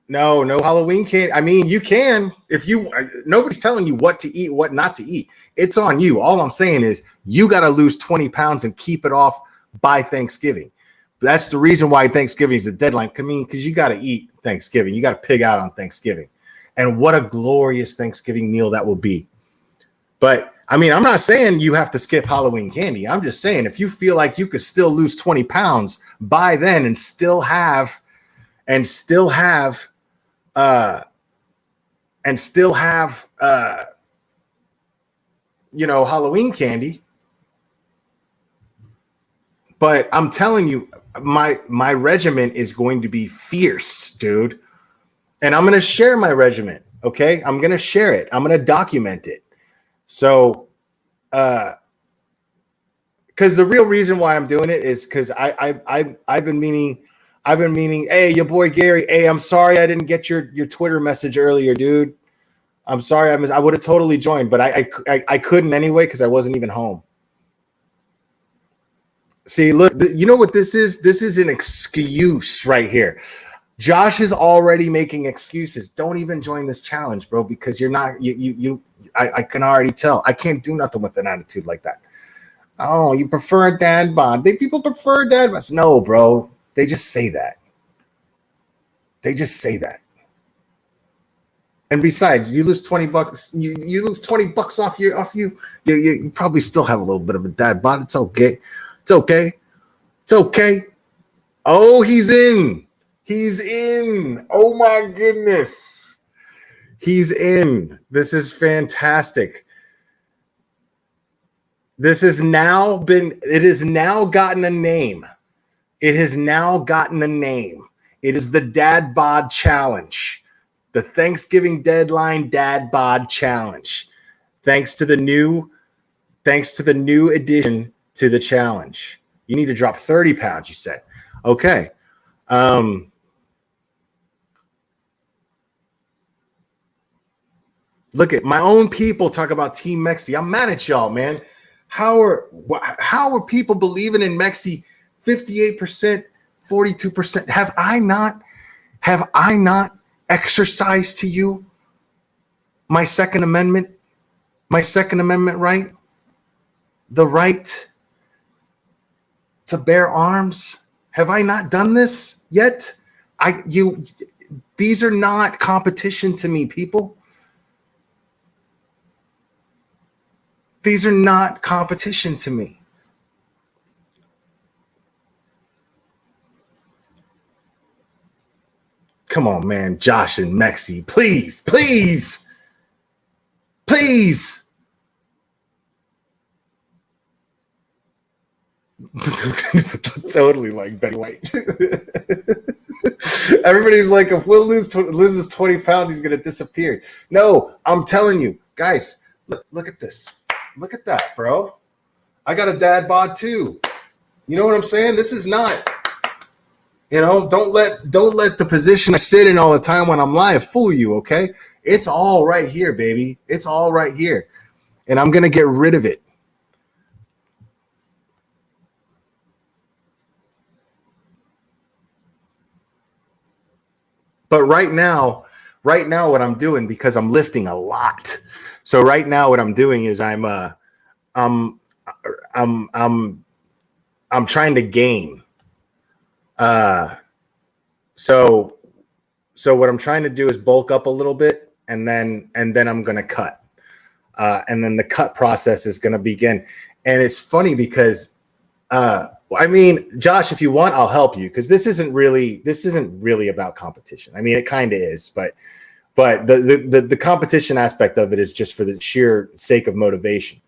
No Halloween can't. I mean, you can if you. Nobody's telling you what to eat, what not to eat. It's on you. All I'm saying is you got to lose 20 pounds and keep it off by Thanksgiving. That's the reason why Thanksgiving is the deadline. I mean, because you got to eat Thanksgiving. You got to pig out on Thanksgiving. And what a glorious Thanksgiving meal that will be. But I mean, I'm not saying you have to skip Halloween candy. I'm just saying if you feel like you could still lose 20 pounds by then and still have Halloween candy. But I'm telling you, my regimen is going to be fierce, dude. And I'm going to share my regimen, okay? I'm going to share it. I'm going to document it. So, because the real reason why I'm doing it is because I've been meaning, hey, your boy Gary, hey, I'm sorry I didn't get your Twitter message earlier, dude. I'm sorry, I would have totally joined, but I couldn't anyway because I wasn't even home. See, look, you know what this is? This is an excuse right here. Josh is already making excuses. Don't even join this challenge, bro, because you're not. I can already tell. I can't do nothing with an attitude like that. Oh, you prefer a dad bod? People prefer dad bods. No, bro. They just say that. And besides, you lose $20. You lose $20 off you. You probably still have a little bit of a dad bod. It's okay. It's okay. Oh, he's in. Oh my goodness. He's in. This is fantastic. It has now gotten a name. It is the Dad Bod Challenge. The Thanksgiving deadline Dad Bod Challenge. Thanks to the new addition to the challenge. You need to drop 30 pounds, you said. Okay. Look at my own people talk about Team Mexi. I'm mad at y'all, man. How are people believing in Mexi 58%, 42%? Have I not exercised to you my Second Amendment right? The right to bear arms? Have I not done this yet? These are not competition to me, people. These are not competition to me. Come on, man. Josh and Mexi, please. Totally like Betty White. Everybody's like, if Will loses 20 pounds, he's going to disappear. No, I'm telling you, guys, look at this. Look at that, bro. I got a dad bod too. You know what I'm saying? This is not, don't let the position I sit in all the time when I'm live fool you, okay? It's all right here, baby. It's all right here. And I'm going to get rid of it. But right now what I'm doing, because I'm lifting a lot. So right now what I'm doing is I'm trying to gain. So what I'm trying to do is bulk up a little bit, and then I'm going to cut. And then the cut process is going to begin. And it's funny because I mean, Josh, if you want, I'll help you, because this isn't really about competition. I mean, it kind of is, but the competition aspect of it is just for the sheer sake of motivation.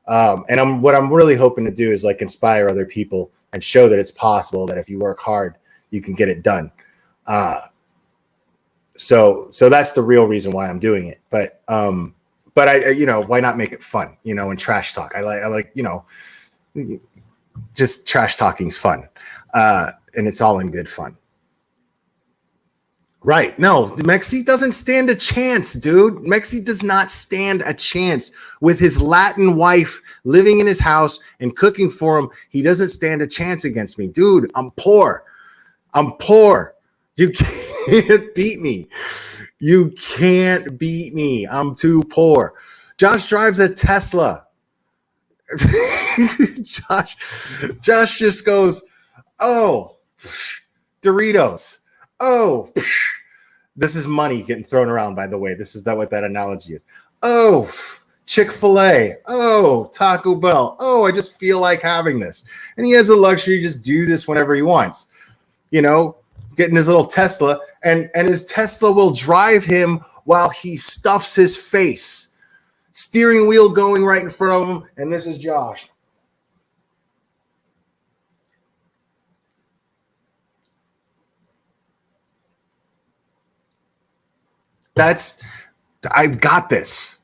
And what I'm really hoping to do is like inspire other people and show that it's possible, that if you work hard, you can get it done. So that's the real reason why I'm doing it. But I, why not make it fun, and trash talk? I like, just trash talking is fun. And it's all in good fun. Right. No, Mexi doesn't stand a chance, dude. Mexi does not stand a chance with his Latin wife living in his house and cooking for him. He doesn't stand a chance against me. Dude, I'm poor. I'm poor. You can't beat me. You can't beat me. I'm too poor. Josh drives a Tesla. Josh just goes, oh, Doritos. Oh, this is money getting thrown around, by the way. This is what that analogy is. Oh, Chick-fil-A. Oh, Taco Bell. Oh, I just feel like having this. And he has the luxury to just do this whenever he wants. You know, getting his little Tesla, and his Tesla will drive him while he stuffs his face. Steering wheel going right in front of him, and this is Josh. I've got this.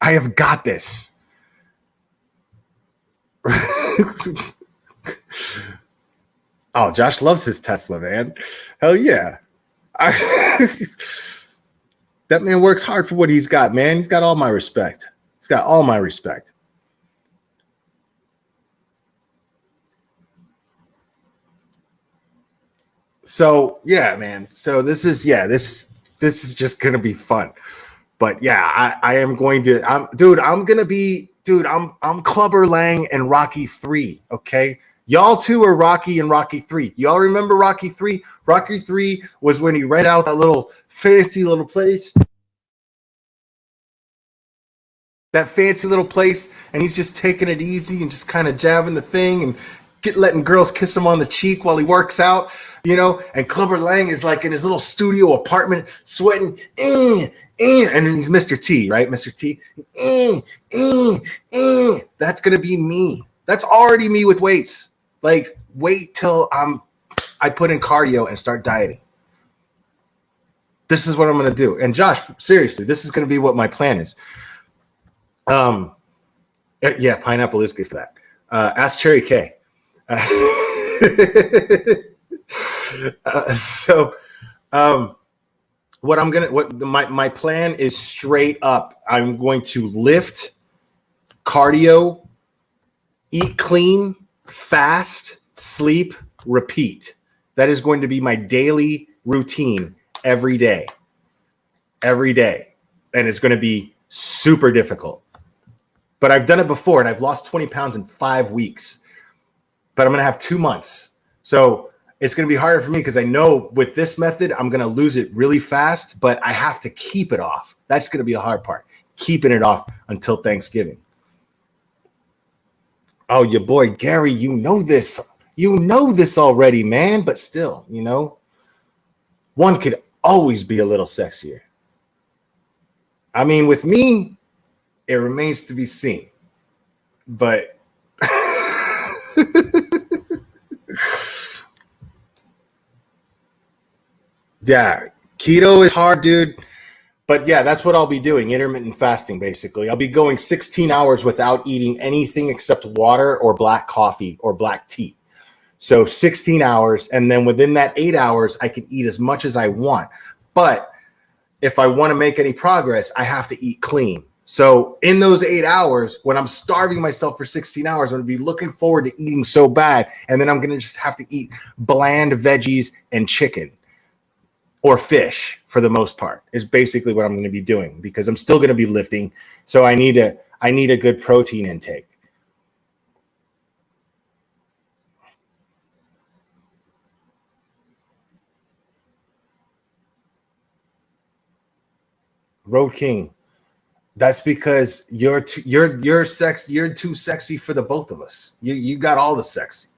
I have got this. Oh, Josh loves his Tesla, man. Hell yeah. That man works hard for what he's got, man. He's got all my respect. He's got all my respect. So, yeah, man. So this is just going to be fun. But yeah, I am going to, I'm Clubber Lang and Rocky 3, okay? Y'all two are Rocky and Rocky 3. Y'all remember Rocky 3? Rocky 3 was when he read out that little fancy little place. That fancy little place, and he's just taking it easy and just kind of jabbing the thing and letting girls kiss him on the cheek while he works out, you know? And Clubber Lang is like in his little studio apartment, sweating, and he's Mr. T, right? Mr. T. That's going to be me. That's already me with weights. Like, wait till I put in cardio and start dieting. This is what I'm going to do. And Josh, seriously, this is going to be what my plan is. Yeah, pineapple is good for that. Ask Cherry K. My plan is straight up. I'm going to lift, cardio, eat clean, fast, sleep, repeat. That is going to be my daily routine every day. Every day. And it's going to be super difficult. But I've done it before, and I've lost 20 pounds in 5 weeks. But I'm going to have 2 months. So it's going to be harder for me because I know with this method, I'm going to lose it really fast, but I have to keep it off. That's going to be the hard part, keeping it off until Thanksgiving. Oh, your boy, Gary, you know this. You know this already, man. But still, you know, one could always be a little sexier. I mean, with me, it remains to be seen. But yeah, keto is hard, dude. But yeah, that's what I'll be doing. Intermittent fasting, basically. I'll be going 16 hours without eating anything except water or black coffee or black tea. So 16 hours. And then within that 8 hours, I can eat as much as I want. But if I want to make any progress, I have to eat clean. So in those 8 hours, when I'm starving myself for 16 hours, I'm going to be looking forward to eating so bad. And then I'm going to just have to eat bland veggies and chicken. Or fish, for the most part, is basically what I'm going to be doing because I'm still going to be lifting. So I need a good protein intake. Road King, that's because you're too sexy for the both of us. You got all the sexy.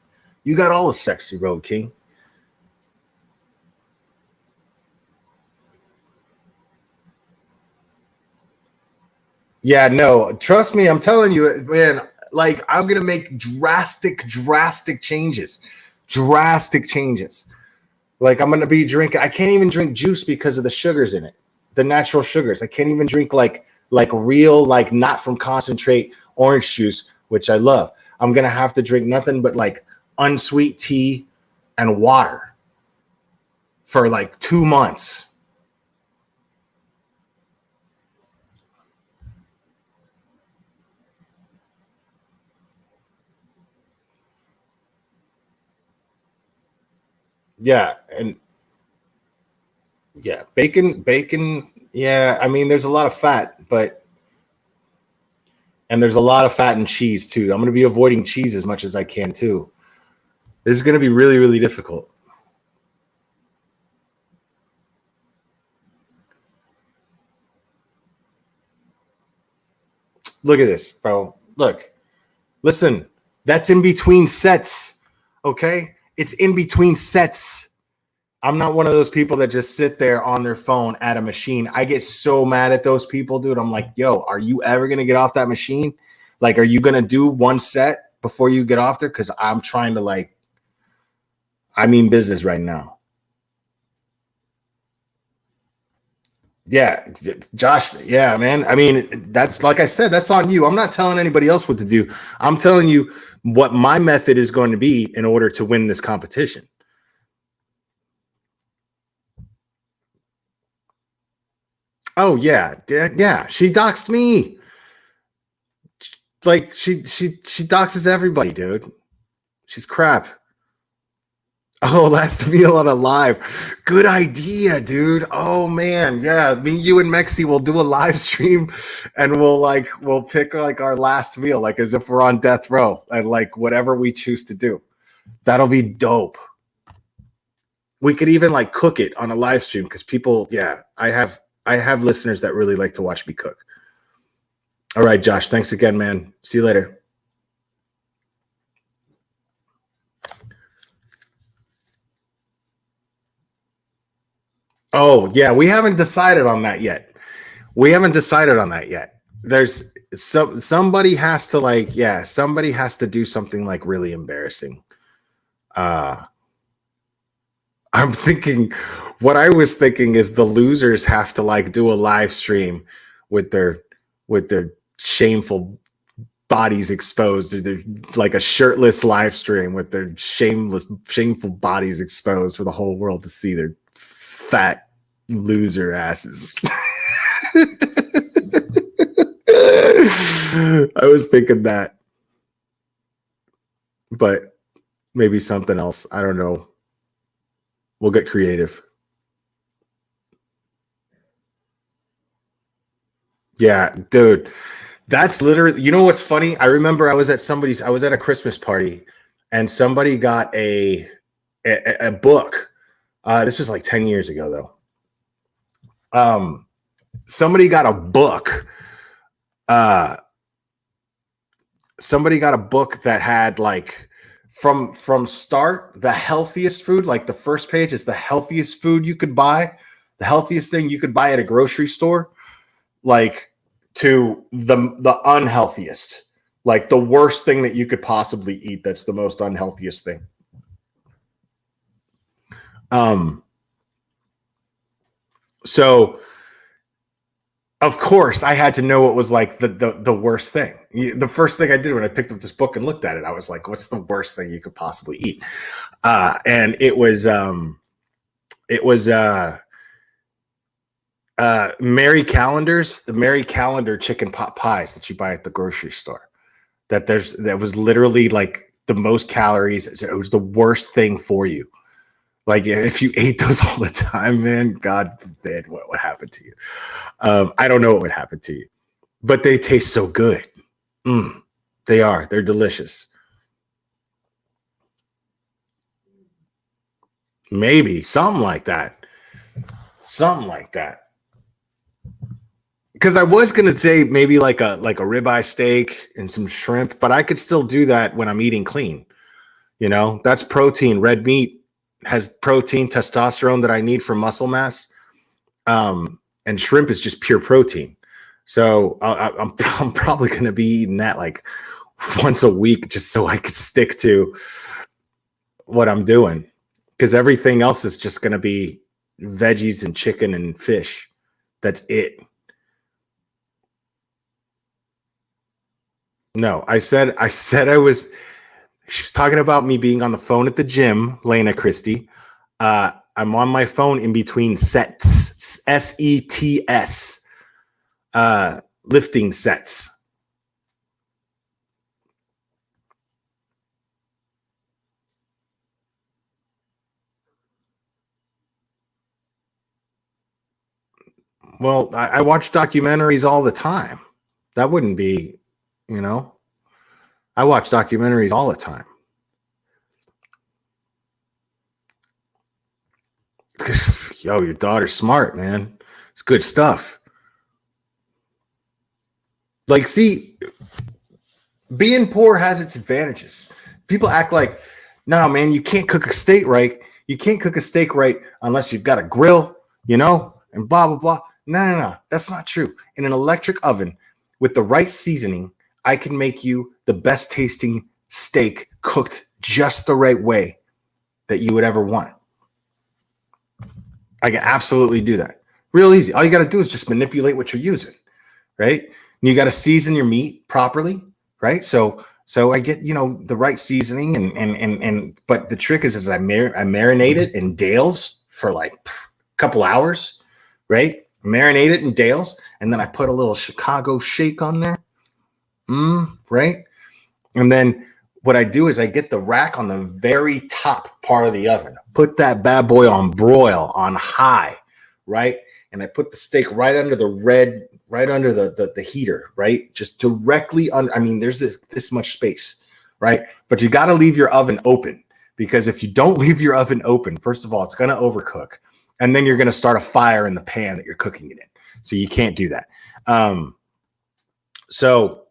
You got all the sexy, Road King. Yeah, no, trust me, I'm telling you, man, like I'm going to make drastic changes. Drastic changes. Like I'm going to be drinking, I can't even drink juice because of the sugars in it, the natural sugars. I can't even drink like real, like not from concentrate orange juice, which I love. I'm going to have to drink nothing but like unsweet tea and water for like 2 months. Yeah, and yeah, bacon. Yeah, I mean, there's a lot of fat, and there's a lot of fat in cheese too. I'm going to be avoiding cheese as much as I can too. This is going to be really, really difficult. Look at this, bro. Look, listen, that's in between sets. Okay, it's in between sets. I'm not one of those people that just sit there on their phone at a machine. I get so mad at those people, dude. I'm like, yo, are you ever going to get off that machine? Like, are you going to do one set before you get off there? Because I'm trying to I mean business right now. Yeah, Josh. Yeah, man. I mean, that's like I said, that's on you. I'm not telling anybody else what to do. I'm telling you what my method is going to be in order to win this competition. Oh yeah, yeah. She doxed me. Like she doxes everybody, dude. She's crap. Oh, last meal on a live. Good idea, dude. Oh man, yeah. Me, you, and Mexi will do a live stream, and we'll pick our last meal, like as if we're on death row, and whatever we choose to do. That'll be dope. We could even cook it on a live stream because people, yeah, I have listeners that really like to watch me cook. All right, Josh. Thanks again, man. See you later. Oh, yeah, we haven't decided on that yet. There's somebody has to somebody has to do something really embarrassing. I'm thinking what I was thinking is the losers have to do a live stream with their shameful bodies exposed, or they're a shirtless live stream with their shameful bodies exposed for the whole world to see their fat loser asses. I was thinking that, but maybe something else. I don't know. We'll get creative. Yeah, dude. That's literally, you know what's funny? I remember I was at a Christmas party, and somebody got a book. This was 10 years ago though. Somebody got a book. Somebody got a book that had from start, the healthiest food, the first page is the healthiest food you could buy, the healthiest thing you could buy at a grocery store, to the unhealthiest, the worst thing that you could possibly eat. That's the most unhealthiest thing. So of course I had to know what was the worst thing. The first thing I did when I picked up this book and looked at it, I was like, what's the worst thing you could possibly eat? And it was Mary Callender's, the Mary Callender chicken pot pies that you buy at the grocery store. That was literally the most calories. It was the worst thing for you. If you ate those all the time, man, God forbid what would happen to you. I don't know what would happen to you, but they taste so good. They're delicious. Maybe something like that. Because I was gonna say maybe like a ribeye steak and some shrimp, but I could still do that when I'm eating clean. That's protein. Red meat has protein, testosterone that I need for muscle mass. And shrimp is just pure protein. So I'm probably going to be eating that once a week, just so I could stick to what I'm doing. Because everything else is just going to be veggies and chicken and fish. That's it. No, I said I was. She was talking about me being on the phone at the gym, Lena Christie. I'm on my phone in between sets, SETS, lifting sets. Well, I watch documentaries all the time. That wouldn't be, I watch documentaries all the time. Yo, your daughter's smart, man. It's good stuff. Like, see, being poor has its advantages. People act like, no, man, you can't cook a steak right. You can't cook a steak right unless you've got a grill, and blah, blah, blah. No. That's not true. In an electric oven with the right seasoning, I can make you the best tasting steak cooked just the right way that you would ever want. I can absolutely do that. Real easy. All you got to do is just manipulate what you're using, right? And you got to season your meat properly, right? So I get, the right seasoning and but the trick is I marinate it in Dale's for like a couple hours, right? Marinate it in Dale's, and then I put a little Chicago shake on there, right? And then what I do is I get the rack on the very top part of the oven, put that bad boy on broil on high, right? And I put the steak right under the heater, right? Just directly under. I mean, there's this much space, right? But you got to leave your oven open, because if you don't leave your oven open, first of all, it's going to overcook. And then you're going to start a fire in the pan that you're cooking it in. So you can't do that. So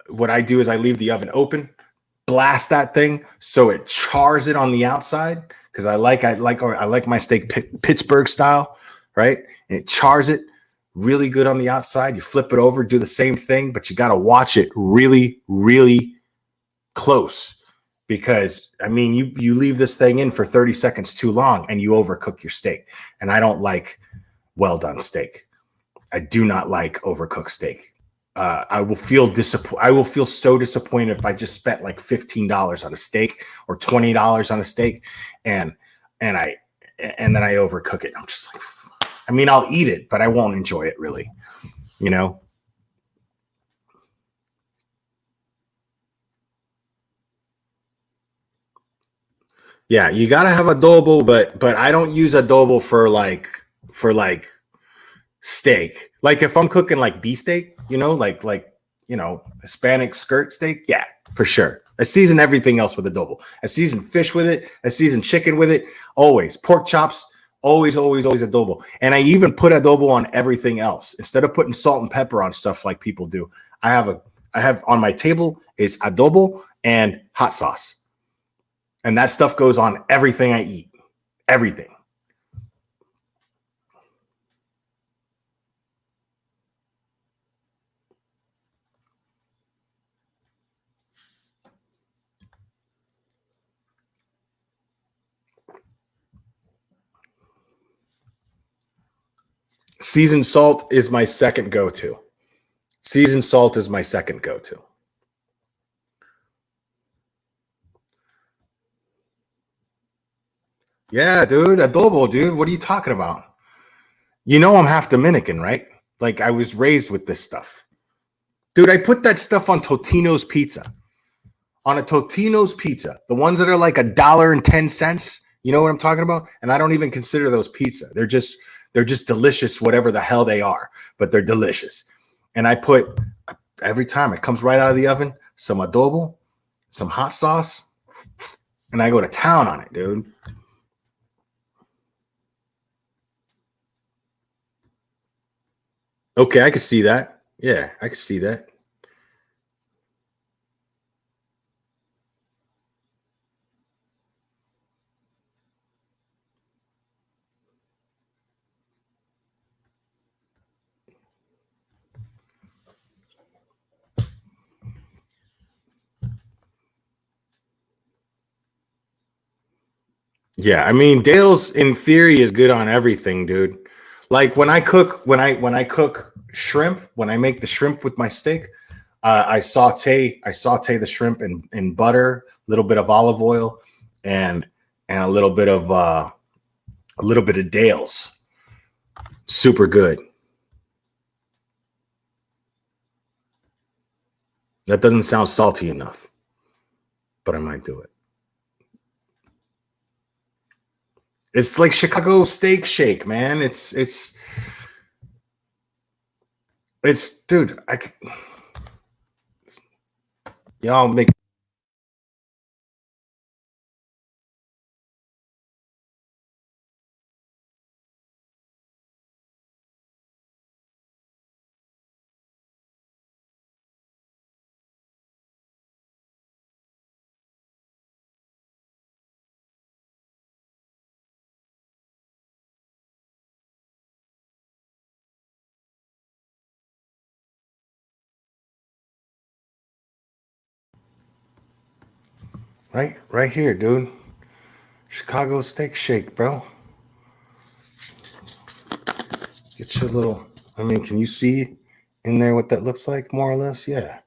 what I do is I leave the oven open, blast that thing so it chars it on the outside, because I like my steak Pittsburgh style, right? And it chars it really good on the outside. You flip it over, do the same thing, but you got to watch it really, really close, because I mean, you leave this thing in for 30 seconds too long and you overcook your steak. And I don't like well done steak. I do not like overcooked steak. I will feel so disappointed if I just spent like $15 on a steak or $20 on a steak and then I overcook it. I'm just like, I mean, I'll eat it, but I won't enjoy it really, Yeah, you gotta have adobo, but I don't use adobo for like steak. Like if I'm cooking like beefsteak, like Hispanic skirt steak, yeah, for sure. I season everything else with adobo. I season fish with it. I season chicken with it. Always pork chops. Always adobo. And I even put adobo on everything else instead of putting salt and pepper on stuff like people do. I have on my table is adobo and hot sauce. And that stuff goes on everything I eat. Everything. Seasoned salt is my second go-to. Seasoned salt is my second go-to. Yeah, dude, adobo, dude. What are you talking about? I'm half Dominican, right? Like I was raised with this stuff. Dude, I put that stuff on Totino's pizza. On a Totino's pizza, the ones that are like $1.10. You know what I'm talking about? And I don't even consider those pizza. They're just delicious, whatever the hell they are, but they're delicious. And I put, every time it comes right out of the oven, some adobo, some hot sauce, and I go to town on it, dude. Okay, I can see that. Yeah, I can see that. Yeah, I mean, Dale's in theory is good on everything, dude. Like when I cook shrimp, when I make the shrimp with my steak, I saute the shrimp in butter, a little bit of olive oil, and a little bit of Dale's. Super good. That doesn't sound salty enough, but I might do it. It's like Chicago Steak Shake, man. It's dude. Y'all make. Right here, dude. Chicago Steak Shake, bro. Get your little. I mean, can you see in there what that looks like, more or less? Yeah,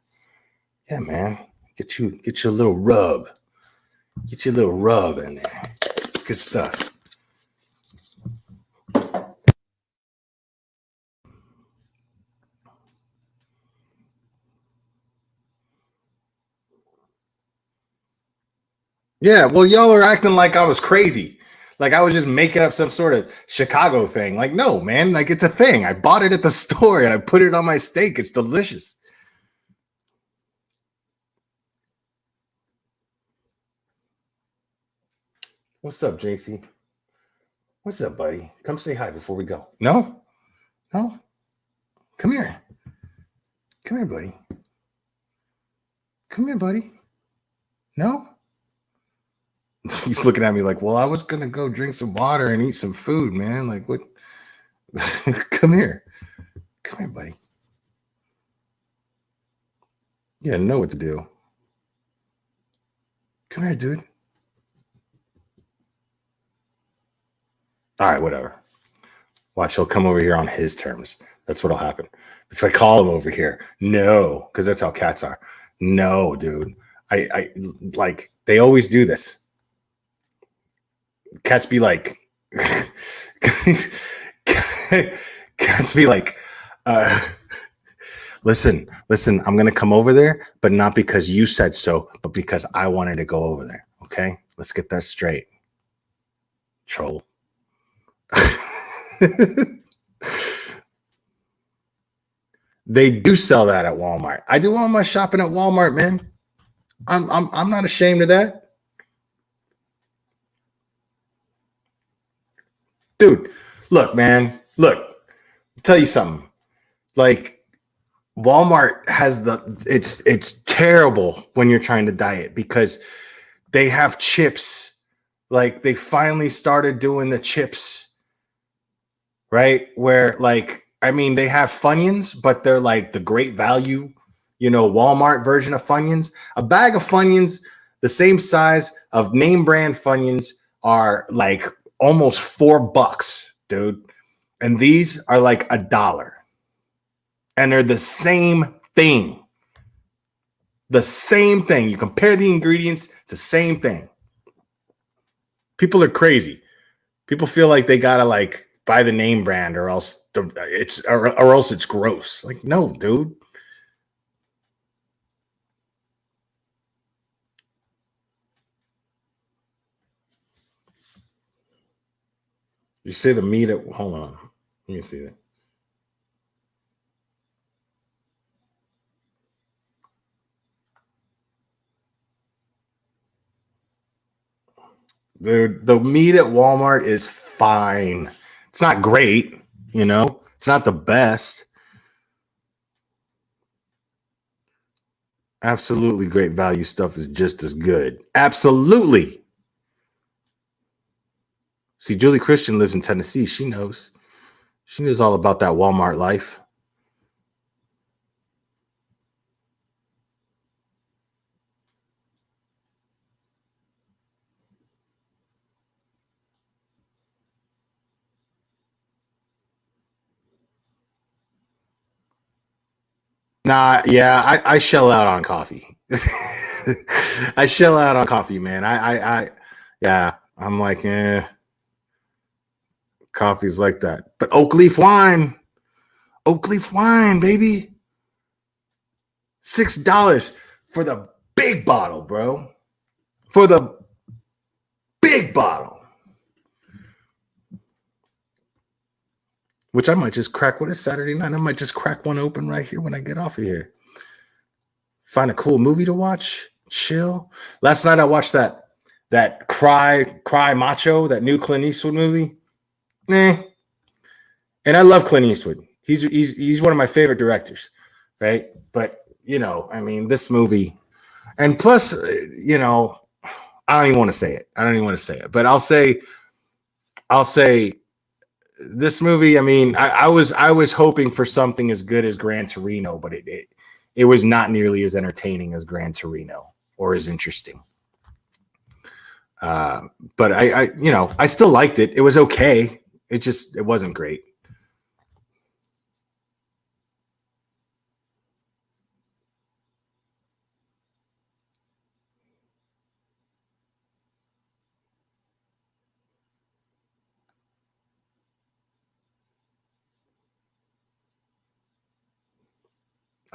man. Get your little rub. Get your little rub in there. It's good stuff. Yeah, well, y'all are acting like I was crazy. Like I was just making up some sort of Chicago thing. Like, no, man, like it's a thing. I bought it at the store and I put it on my steak. It's delicious. What's up, JC? What's up, buddy? Come say hi before we go. No? No? Come here. Come here, buddy. Come here, buddy. No? He's looking at me like, well, I was going to go drink some water and eat some food, man. Like, what? Come here. Come here, buddy. Yeah, know what to do. Come here, dude. All right, whatever. Watch, he'll come over here on his terms. That's what'll happen. If I call him over here, no, because that's how cats are. No, dude. I like, they always do this. Cats be like, cats be like, listen, I'm going to come over there, but not because you said so, but because I wanted to go over there. Okay, let's get that straight. Troll. They do sell that at Walmart. I do all my shopping at Walmart, man. I'm not ashamed of that. Dude, look, man. Look, I'll tell you something. Like Walmart has it's terrible when you're trying to diet because they have chips. Like they finally started doing the chips, right? Where like, I mean, they have Funyuns, but they're like the great value, Walmart version of Funyuns. A bag of Funyuns, the same size of name brand Funyuns, are like almost $4, dude. And these are like $1. And they're the same thing. The same thing. You compare the ingredients, it's the same thing. People are crazy. People feel like they gotta like buy the name brand or else it's gross. Like, no, dude. You say the meat at, hold on. Let me see that. The meat at Walmart is fine. It's not great, It's not the best. Absolutely great value stuff is just as good. Absolutely. See, Julie Christian lives in Tennessee. She knows. She knows all about that Walmart life. Nah, yeah, I shell out on coffee. I shell out on coffee, man. Yeah, I'm like, coffee's like that. But oak leaf wine, baby. $6 for the big bottle, bro. For the big bottle. which I might just crack. What is Saturday night? I might just crack one open right here when I get off of here. Find a cool movie to watch. Chill. Last night I watched that Cry Macho, that new Clint Eastwood movie. And I love Clint Eastwood. He's one of my favorite directors, right? But I mean, this movie, and plus, I don't even want to say it. But I'll say this movie. I mean, I was hoping for something as good as Gran Torino, but it was not nearly as entertaining as Gran Torino or as interesting. But I still liked it. It was okay. It wasn't great.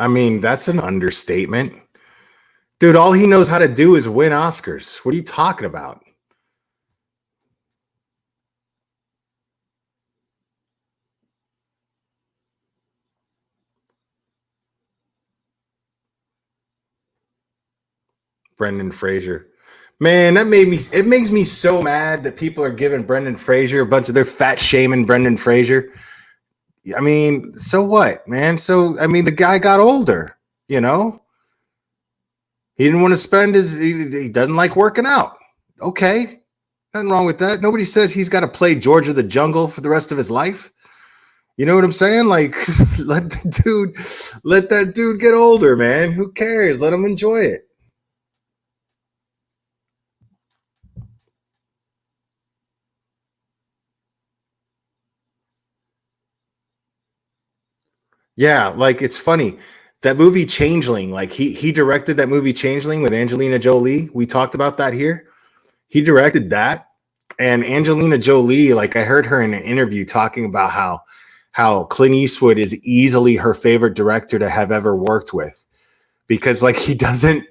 I mean, that's an understatement. Dude, all he knows how to do is win Oscars. What are you talking about? Brendan Fraser. Man, it makes me so mad that people are giving Brendan Fraser a bunch of their fat shaming Brendan Fraser. I mean, so what, man? So, I mean, the guy got older, He didn't want to spend he doesn't like working out. Okay. Nothing wrong with that. Nobody says he's got to play George of the Jungle for the rest of his life. You know what I'm saying? Like, let that dude get older, man. Who cares? Let him enjoy it. Yeah, like it's funny. That movie Changeling, like he directed that movie Changeling with Angelina Jolie. We talked about that here. He directed that. And Angelina Jolie, like I heard her in an interview talking about how Clint Eastwood is easily her favorite director to have ever worked with. Because like he doesn't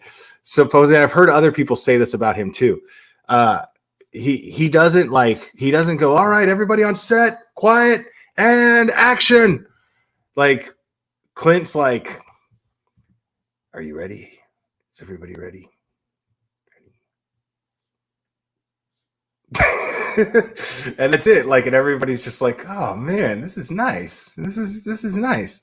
supposedly, I've heard other people say this about him too. He doesn't go, all right, everybody on set, quiet and action. Like Clint's like, are you ready? Is everybody ready? And that's it. Like, and everybody's just like, oh man, this is nice. This is nice.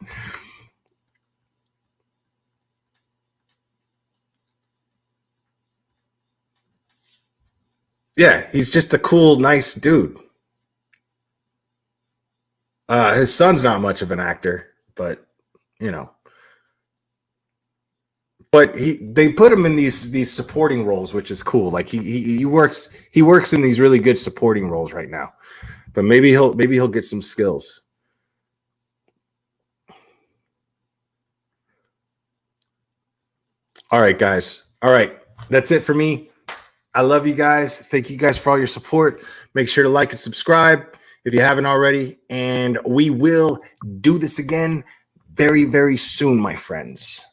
Yeah, he's just a cool, nice dude. His son's not much of an actor, but but they put him in these supporting roles, which is cool. Like he works in these really good supporting roles right now. But maybe he'll get some skills. All right, guys. All right. That's it for me. I love you guys. Thank you guys for all your support. Make sure to like and subscribe if you haven't already. And we will do this again very, very soon, my friends.